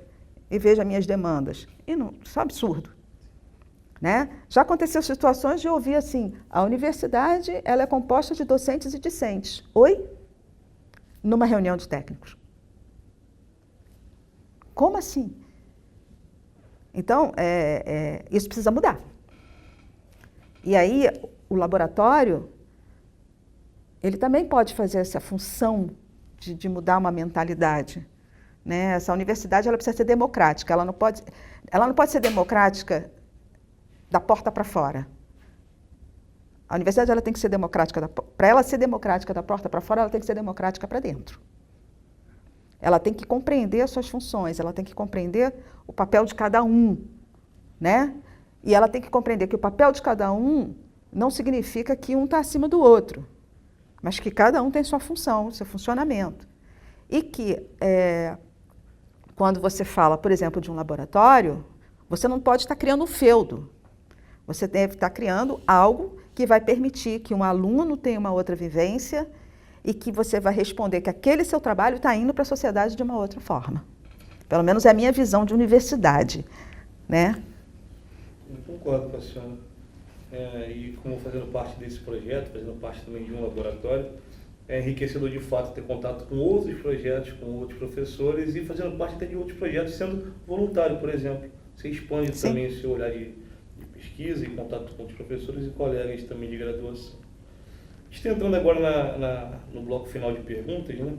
e veja minhas demandas. E não, isso é um absurdo, né? Já aconteceu situações de ouvir assim, a universidade ela é composta de docentes e discentes. Oi? Numa reunião de técnicos. Como assim? Então, isso precisa mudar. E aí, o laboratório, ele também pode fazer essa função de mudar uma mentalidade, né? Essa universidade ela precisa ser democrática, ela não pode ser democrática da porta para fora. A universidade ela tem que ser democrática, para ela ser democrática da porta para fora, ela tem que ser democrática para dentro. Ela tem que compreender as suas funções, ela tem que compreender o papel de cada um, né? E ela tem que compreender que o papel de cada um não significa que um está acima do outro, mas que cada um tem sua função, seu funcionamento. E que, quando você fala, por exemplo, de um laboratório, você não pode estar criando um feudo. Você deve estar criando algo que vai permitir que um aluno tenha uma outra vivência e que você vai responder que aquele seu trabalho está indo para a sociedade de uma outra forma. Pelo menos é a minha visão de universidade, né? Eu concordo com a senhora. E como fazendo parte desse projeto, fazendo parte também de um laboratório, é enriquecedor de fato ter contato com outros projetos, com outros professores e fazendo parte até de outros projetos, sendo voluntário, por exemplo. Você expande Sim. também o seu olhar de pesquisa e contato com outros professores e colegas também de graduação. Estou entrando agora no bloco final de perguntas, né?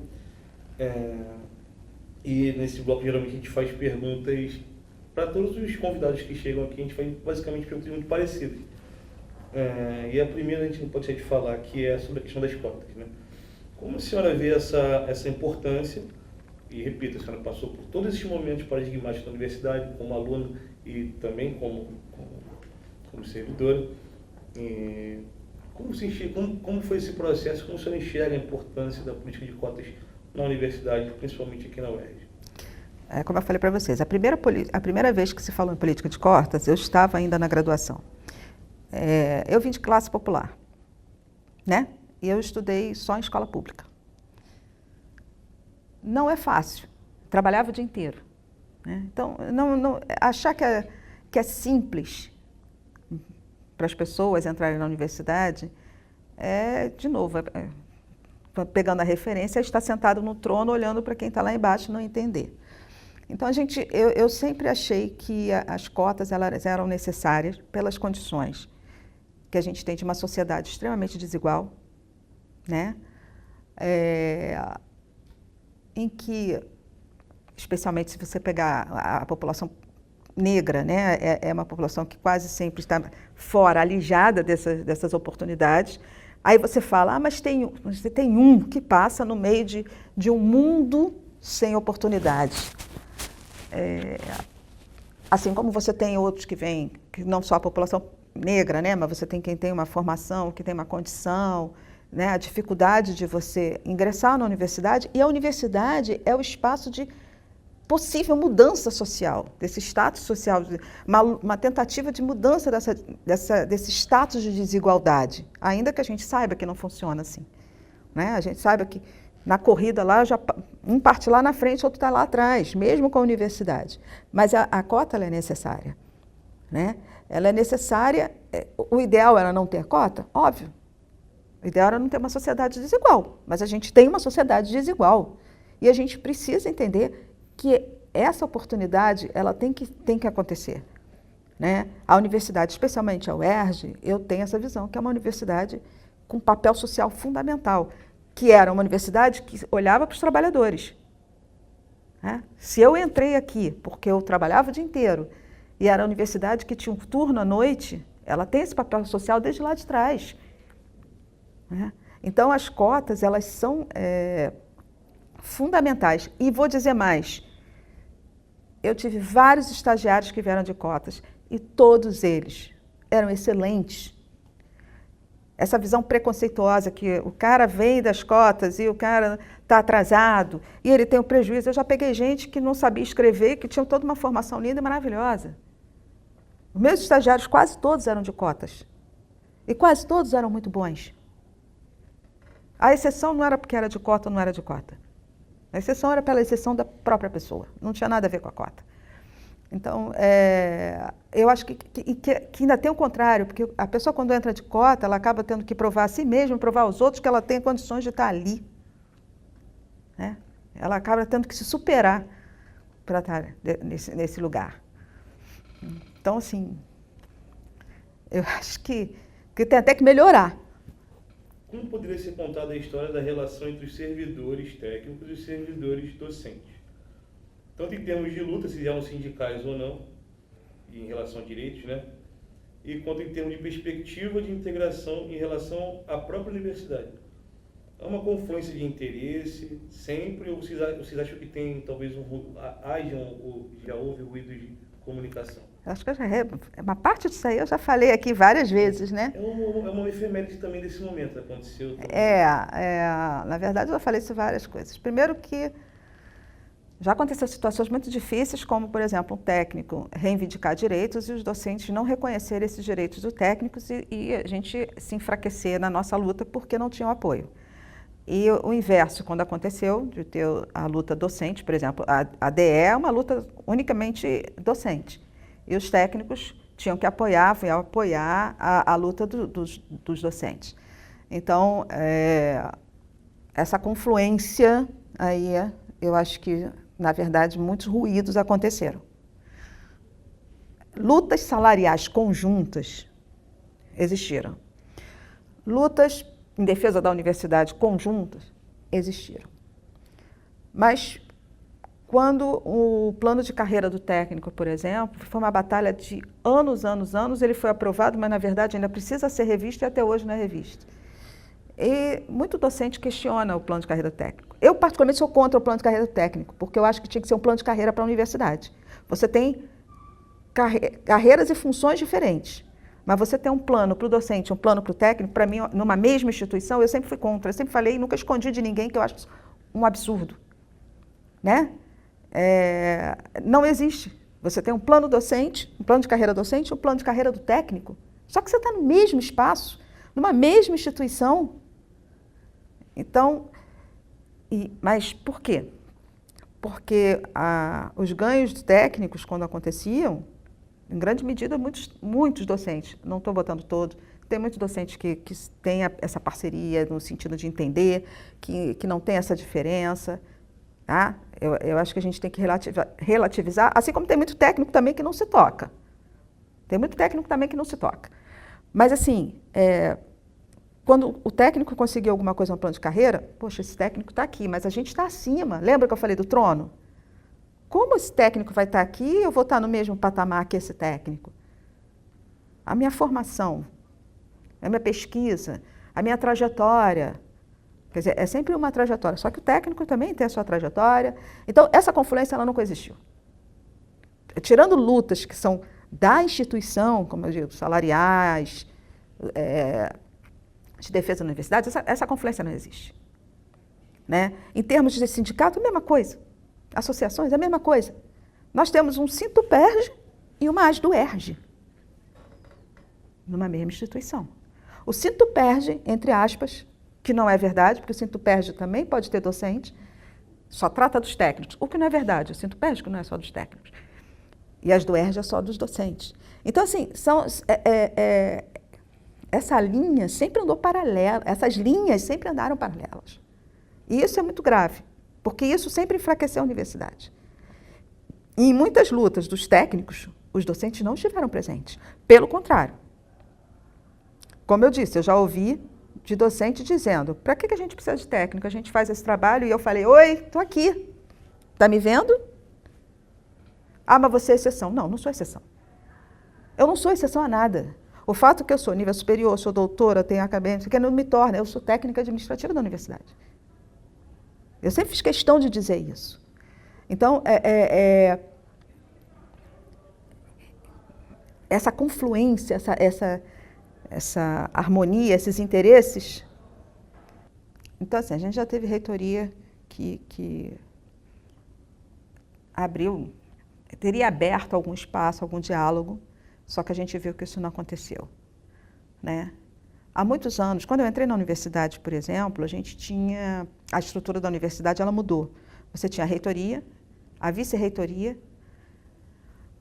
E nesse bloco geralmente a gente faz perguntas para todos os convidados que chegam aqui, a gente faz basicamente perguntas muito parecidas. E a primeira a gente não pode deixar de falar, que é sobre a questão das cotas, né? Como a senhora vê essa importância, e repito, a senhora passou por todos esses momentos paradigmáticos da universidade, como aluna e também como servidora, como foi esse processo, como a senhora enxerga a importância da política de cotas na universidade, principalmente aqui na UERJ? Como eu falei para vocês, a primeira vez que se falou em política de cotas, eu estava ainda na graduação. Eu vim de classe popular, né? E eu estudei só em escola pública. Não é fácil, trabalhava o dia inteiro, né? Então, achar que é simples para as pessoas entrarem na universidade, de novo, pegando a referência, estar sentado no trono, olhando para quem está lá embaixo e não entender. Então, eu sempre achei que as cotas elas eram necessárias pelas condições que a gente tem de uma sociedade extremamente desigual, né? Em que, especialmente se você pegar a população negra, né? É uma população que quase sempre está fora, alijada dessas oportunidades. Aí você fala, mas você tem um que passa no meio de um mundo sem oportunidades. Assim como você tem outros que vêm, que não só a população negra, né? Mas você tem quem tem uma formação, que tem uma condição, né? A dificuldade de você ingressar na universidade, e a universidade é o espaço de possível mudança social, desse status social, uma tentativa de mudança desse status de desigualdade, ainda que a gente saiba que não funciona assim, né? A gente saiba que na corrida lá, um parte lá na frente, outro está lá atrás, mesmo com a universidade. Mas a cota ela é necessária, né? Ela é necessária. O ideal era não ter cota? Óbvio. O ideal era não ter uma sociedade desigual, mas a gente tem uma sociedade desigual. E a gente precisa entender que essa oportunidade ela tem que acontecer, né? A universidade, especialmente a UERJ, eu tenho essa visão, que é uma universidade com papel social fundamental, que era uma universidade que olhava para os trabalhadores, né? Se eu entrei aqui porque eu trabalhava o dia inteiro e era a universidade que tinha um turno à noite, ela tem esse papel social desde lá de trás, né? Então, as cotas, elas são fundamentais. E vou dizer mais, eu tive vários estagiários que vieram de cotas e todos eles eram excelentes. Essa visão preconceituosa que o cara vem das cotas e o cara está atrasado e ele tem um prejuízo. Eu já peguei gente que não sabia escrever, que tinha toda uma formação linda e maravilhosa. Os meus estagiários quase todos eram de cotas e quase todos eram muito bons. A exceção não era porque era de cota ou não era de cota. A exceção era pela exceção da própria pessoa, não tinha nada a ver com a cota. Então, eu acho que ainda tem o contrário, porque a pessoa quando entra de cota, ela acaba tendo que provar a si mesma, provar aos outros que ela tem condições de estar ali, né? Ela acaba tendo que se superar para estar nesse lugar. Então, assim, eu acho que tem até que melhorar. Como poderia ser contada a história da relação entre os servidores técnicos e os servidores docentes? tanto em termos de luta, se eram sindicais ou não, em relação a direitos, né? E quanto em termos de perspectiva de integração em relação à própria universidade. É uma confluência de interesse, sempre, ou vocês acham que tem talvez já houve ruído de comunicação? Acho que uma parte disso aí eu já falei aqui várias vezes, né? É uma efeméride também desse momento, aconteceu. Na verdade eu já falei isso várias coisas. Primeiro que já aconteceram situações muito difíceis, como, por exemplo, um técnico reivindicar direitos e os docentes não reconhecerem esses direitos dos técnicos e a gente se enfraquecer na nossa luta porque não tinham apoio. E o inverso, quando aconteceu, de ter a luta docente, por exemplo, a DE é uma luta unicamente docente. E os técnicos tinham que apoiar a luta dos docentes. Então, essa confluência aí, eu acho que, na verdade, muitos ruídos aconteceram. Lutas salariais conjuntas existiram. Lutas em defesa da universidade conjuntas existiram. Mas, quando o plano de carreira do técnico, por exemplo, foi uma batalha de anos, ele foi aprovado, mas, na verdade, ainda precisa ser revisto e até hoje não é revisto. E muito docente questiona o plano de carreira do técnico. Eu, particularmente, sou contra o plano de carreira do técnico, porque eu acho que tinha que ser um plano de carreira para a universidade. Você tem carreiras e funções diferentes, mas você tem um plano para o docente, um plano para o técnico, para mim, numa mesma instituição, eu sempre fui contra. Eu sempre falei, nunca escondi de ninguém, que eu acho um absurdo. Né? Não existe. Você tem um plano docente, um plano de carreira docente, um plano de carreira do técnico. Só que você está no mesmo espaço, numa mesma instituição. Então, mas por quê? Porque os ganhos técnicos, quando aconteciam, em grande medida, muitos docentes, não estou botando todos, tem muitos docentes que têm essa parceria no sentido de entender, que não tem essa diferença. Tá? Eu acho que a gente tem que relativizar, assim como tem muito técnico também que não se toca. Tem muito técnico também que não se toca. Mas, assim, quando o técnico conseguir alguma coisa no plano de carreira, poxa, esse técnico está aqui, mas a gente está acima. Lembra que eu falei do trono? Como esse técnico vai estar aqui e eu vou estar no mesmo patamar que esse técnico? A minha formação, a minha pesquisa, a minha trajetória. Quer dizer, é sempre uma trajetória, só que o técnico também tem a sua trajetória. Então, essa confluência ela nunca existiu. Tirando lutas que são da instituição, como eu digo, salariais, de defesa da universidade, essa confluência não existe. Né? Em termos de sindicato, a mesma coisa. Associações, a mesma coisa. Nós temos um Sintuperj e uma ASDUERJ, numa mesma instituição. O Sintuperj, entre aspas, que não é verdade, porque o Sintuperj também pode ter docente, só trata dos técnicos, o que não é verdade. O Sintuperj não é só dos técnicos. E a ASDUERJ é só dos docentes. Então, assim, essa linha sempre andou paralela, essas linhas sempre andaram paralelas. E isso é muito grave, porque isso sempre enfraqueceu a universidade. E em muitas lutas dos técnicos, os docentes não estiveram presentes. Pelo contrário. Como eu disse, eu já ouvi de docente dizendo, para que a gente precisa de técnico? A gente faz esse trabalho e eu falei, oi, estou aqui. Está me vendo? Ah, mas você é exceção. Não, não sou exceção. Eu não sou exceção a nada. O fato que eu sou nível superior, sou doutora, tenho acadêmica, que não me torna, eu sou técnica administrativa da universidade. Eu sempre fiz questão de dizer isso. Então, essa confluência, essa harmonia, esses interesses. Então, assim, a gente já teve reitoria que teria aberto algum espaço, algum diálogo, só que a gente viu que isso não aconteceu. Né? Há muitos anos, quando eu entrei na universidade, por exemplo, a gente tinha... A estrutura da universidade, ela mudou. Você tinha a reitoria, a vice-reitoria,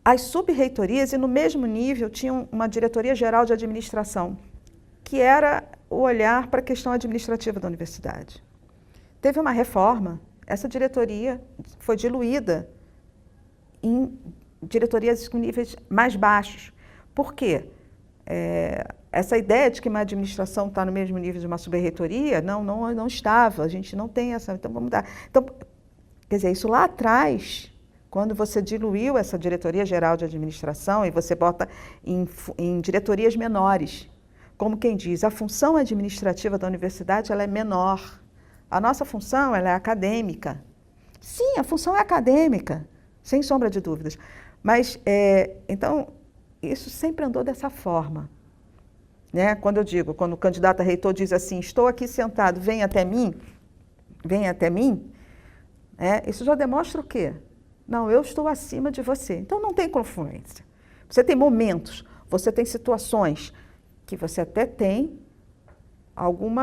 as sub-reitorias e, no mesmo nível, tinha uma diretoria geral de administração, que era o olhar para a questão administrativa da universidade. Teve uma reforma, essa diretoria foi diluída em diretorias com níveis mais baixos. Por quê? Essa ideia de que uma administração está no mesmo nível de uma sub-reitoria, não estava, a gente não tem essa, então vamos mudar. Então, quer dizer, isso lá atrás quando você diluiu essa diretoria-geral de administração e você bota em diretorias menores. Como quem diz, a função administrativa da universidade ela é menor. A nossa função ela é acadêmica. Sim, a função é acadêmica, sem sombra de dúvidas. Mas, então, isso sempre andou dessa forma. Né? Quando o candidato a reitor diz assim, estou aqui sentado, vem até mim, isso já demonstra o quê? Não, eu estou acima de você. Então, não tem confluência. Você tem momentos, você tem situações que você até tem algum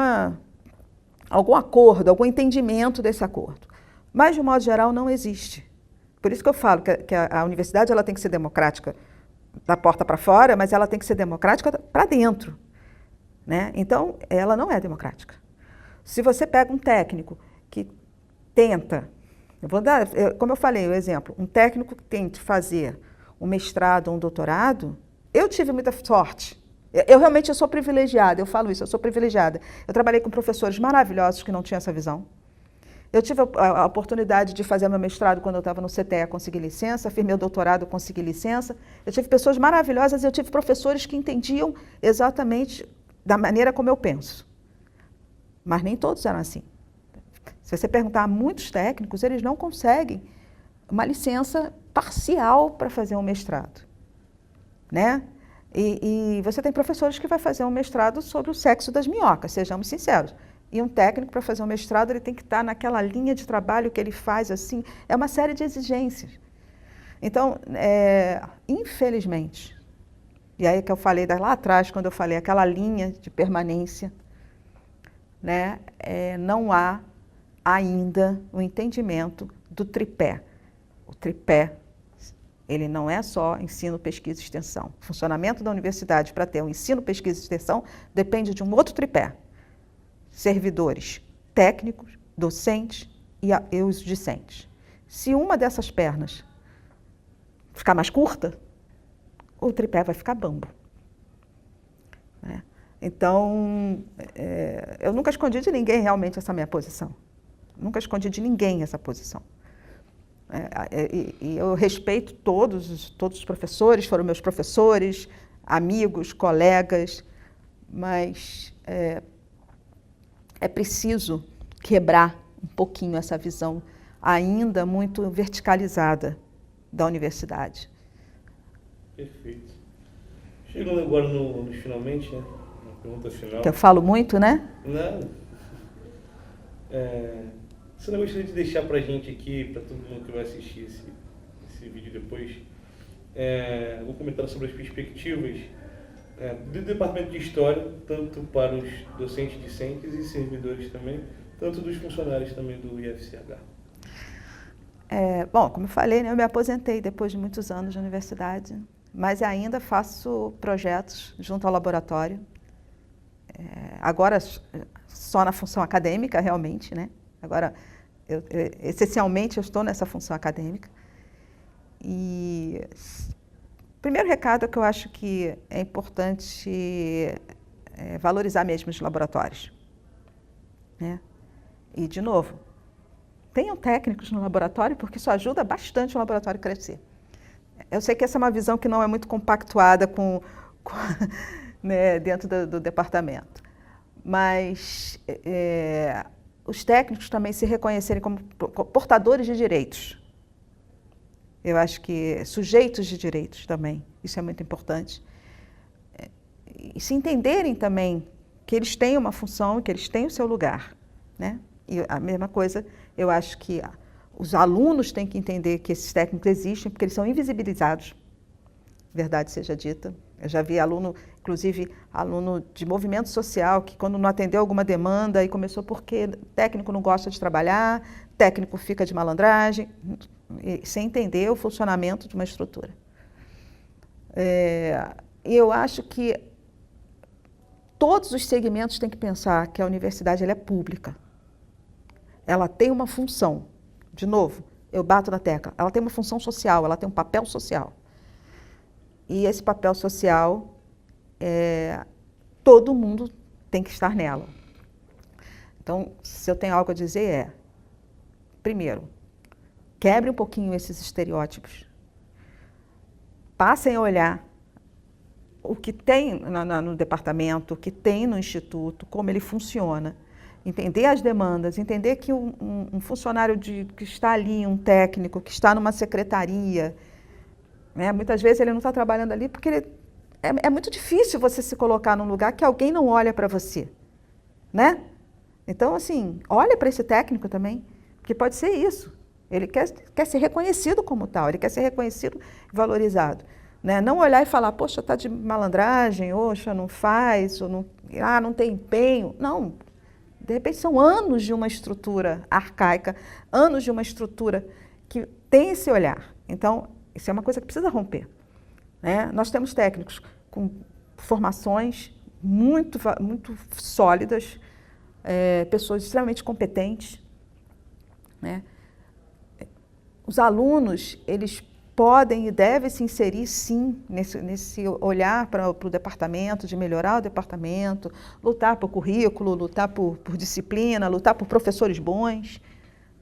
acordo, algum entendimento desse acordo. Mas, de um modo geral, não existe. Por isso que eu falo que a universidade ela tem que ser democrática da porta para fora, mas ela tem que ser democrática para dentro. Né? Então, ela não é democrática. Se você pega um técnico que tenta, como eu falei, o exemplo, um técnico que tente fazer um mestrado ou um doutorado, eu tive muita sorte. Eu sou privilegiada, eu falo isso, eu sou privilegiada. Eu trabalhei com professores maravilhosos que não tinham essa visão. Eu tive a oportunidade de fazer meu mestrado quando eu estava no CTE, consegui licença, fiz meu doutorado, consegui licença. Eu tive pessoas maravilhosas e eu tive professores que entendiam exatamente da maneira como eu penso. Mas nem todos eram assim. Se você perguntar a muitos técnicos, eles não conseguem uma licença parcial para fazer um mestrado. Né? E você tem professores que vai fazer um mestrado sobre o sexo das minhocas, sejamos sinceros. E um técnico, para fazer um mestrado, ele tem que estar naquela linha de trabalho que ele faz, assim, é uma série de exigências. Então, infelizmente, e aí que eu falei lá atrás, quando eu falei aquela linha de permanência, né, não há ainda o entendimento do tripé. O tripé, ele não é só ensino, pesquisa e extensão. O funcionamento da universidade para ter um ensino, pesquisa e extensão depende de um outro tripé. Servidores técnicos, docentes e os discentes. Se uma dessas pernas ficar mais curta, o tripé vai ficar bambo. Né? Então, eu nunca escondi de ninguém realmente essa minha posição. Nunca escondi de ninguém essa posição. E eu respeito todos os professores, foram meus professores, amigos, colegas, mas é preciso quebrar um pouquinho essa visão ainda muito verticalizada da universidade. Perfeito. Chegando agora nos finalmente, né? Na pergunta final. Que eu falo muito, né? Não. Você não gostaria de deixar para a gente aqui, para todo mundo que vai assistir esse vídeo depois, um comentário sobre as perspectivas do Departamento de História, tanto para os docentes, discentes e servidores também, tanto dos funcionários também do IFCH? Bom, como eu falei, né, eu me aposentei depois de muitos anos de universidade, mas ainda faço projetos junto ao laboratório, agora só na função acadêmica, realmente, né? Agora, essencialmente, eu estou nessa função acadêmica. E o primeiro recado é que eu acho que é importante valorizar mesmo os laboratórios. Né? E, de novo, tenham técnicos no laboratório, porque isso ajuda bastante o laboratório a crescer. Eu sei que essa é uma visão que não é muito compactuada né, dentro do departamento, mas os técnicos também se reconhecerem como portadores de direitos. Eu acho que sujeitos de direitos também, isso é muito importante. E se entenderem também que eles têm uma função, que eles têm o seu lugar. Né? E a mesma coisa, eu acho que os alunos têm que entender que esses técnicos existem, porque eles são invisibilizados, verdade seja dita. Eu já vi aluno, inclusive aluno de movimento social, que quando não atendeu alguma demanda, e começou porque técnico não gosta de trabalhar, técnico fica de malandragem, sem entender o funcionamento de uma estrutura. E eu acho que todos os segmentos têm que pensar que a universidade ela é pública. Ela tem uma função. De novo, eu bato na tecla. Ela tem uma função social, ela tem um papel social. E esse papel social, todo mundo tem que estar nela. Então, se eu tenho algo a dizer primeiro, quebre um pouquinho esses estereótipos. Passem a olhar o que tem no departamento, o que tem no instituto, como ele funciona. Entender as demandas, entender que um funcionário que está ali, um técnico, que está numa secretaria, né, muitas vezes ele não está trabalhando ali porque é muito difícil você se colocar num lugar que alguém não olha para você, né? Então, assim, olha para esse técnico também, porque pode ser isso. Ele quer ser reconhecido como tal, ele quer ser reconhecido e valorizado. Né? Não olhar e falar, poxa, está de malandragem, poxa, não faz, ou não tem empenho. Não, de repente são anos de uma estrutura arcaica, anos de uma estrutura que tem esse olhar. Então, isso é uma coisa que precisa romper. Né? Nós temos técnicos com formações muito sólidas, pessoas extremamente competentes. Né? Os alunos, eles podem e devem se inserir, sim, nesse olhar para o departamento, de melhorar o departamento, lutar por currículo, lutar por disciplina, lutar por professores bons.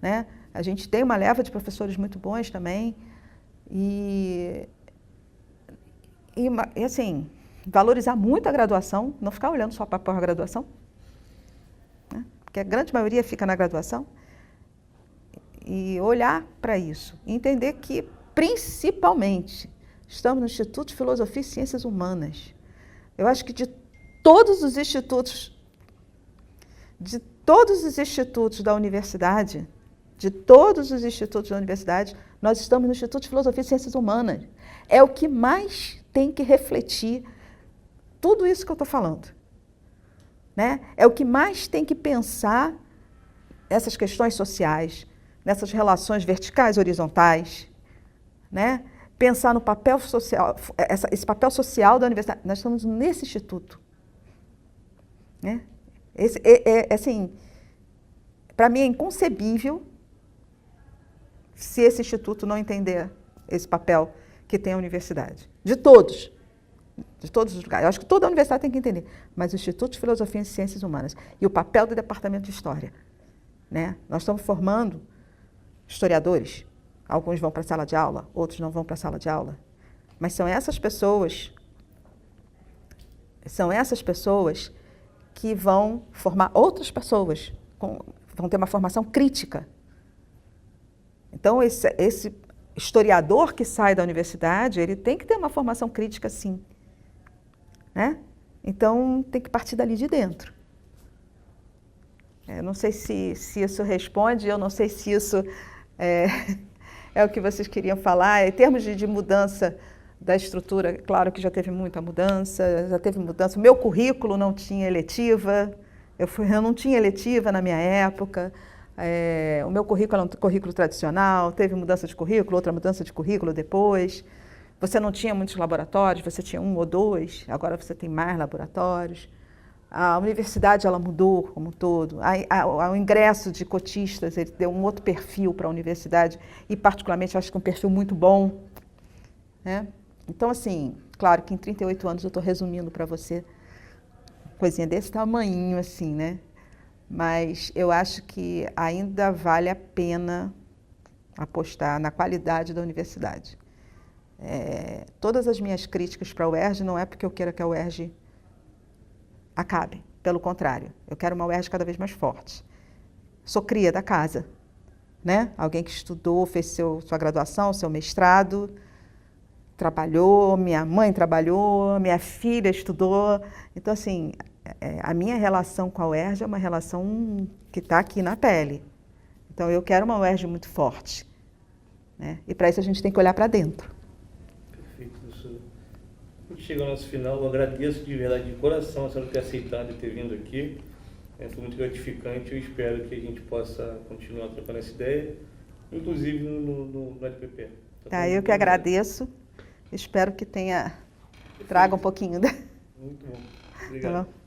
Né? A gente tem uma leva de professores muito bons também. E assim, valorizar muito a graduação, não ficar olhando só para a pós-graduação, né? Porque a grande maioria fica na graduação. E olhar para isso, entender que, principalmente, estamos no Instituto de Filosofia e Ciências Humanas. Eu acho que de todos os institutos da universidade, nós estamos no Instituto de Filosofia e Ciências Humanas. É o que mais tem que refletir tudo isso que eu estou falando. Né? É o que mais tem que pensar essas questões sociais, nessas relações verticais e horizontais, né? Pensar no papel social, esse papel social da universidade. Nós estamos nesse instituto. Né? Assim, para mim é inconcebível se esse instituto não entender esse papel que tem a universidade. De todos os lugares. Eu acho que toda a universidade tem que entender, mas o Instituto de Filosofia e Ciências Humanas e o papel do Departamento de História. Né? Nós estamos formando historiadores, alguns vão para a sala de aula, outros não vão para a sala de aula, mas são essas pessoas que vão formar outras pessoas, vão ter uma formação crítica. Então, esse historiador que sai da universidade, ele tem que ter uma formação crítica, sim. Né? Então, tem que partir dali de dentro. Eu não sei se isso responde, eu não sei se isso é o que vocês queriam falar. Em termos de mudança da estrutura, claro que já teve muita mudança, O meu currículo não tinha eletiva, eu não tinha eletiva na minha época. O meu currículo era um currículo tradicional, teve mudança de currículo, outra mudança de currículo depois. Você não tinha muitos laboratórios, você tinha 1 ou 2, agora você tem mais laboratórios. A universidade ela mudou como um todo. O ingresso de cotistas ele deu um outro perfil para a universidade e, particularmente, acho que um perfil muito bom. Né? Então, assim, claro que em 38 anos eu estou resumindo para você coisinha desse tamanhinho, assim, né? Mas eu acho que ainda vale a pena apostar na qualidade da universidade. Todas as minhas críticas para a UERJ não é porque eu queira que a UERJ acabe. Pelo contrário, eu quero uma UERJ cada vez mais forte. Sou cria da casa, né? Alguém que estudou, fez sua graduação, seu mestrado, trabalhou, minha mãe trabalhou, minha filha estudou. Então, assim, a minha relação com a UERJ é uma relação que está aqui na pele. Então, eu quero uma UERJ muito forte. Né? E para isso a gente tem que olhar para dentro. Perfeito, professor. A gente chega ao nosso final, eu agradeço de verdade, de coração, a senhora ter aceitado e ter vindo aqui. Foi muito gratificante, eu espero que a gente possa continuar trocando essa ideia, inclusive no LPP. Eu que agradeço, espero que traga um pouquinho. Muito bom, obrigado. Tá bom?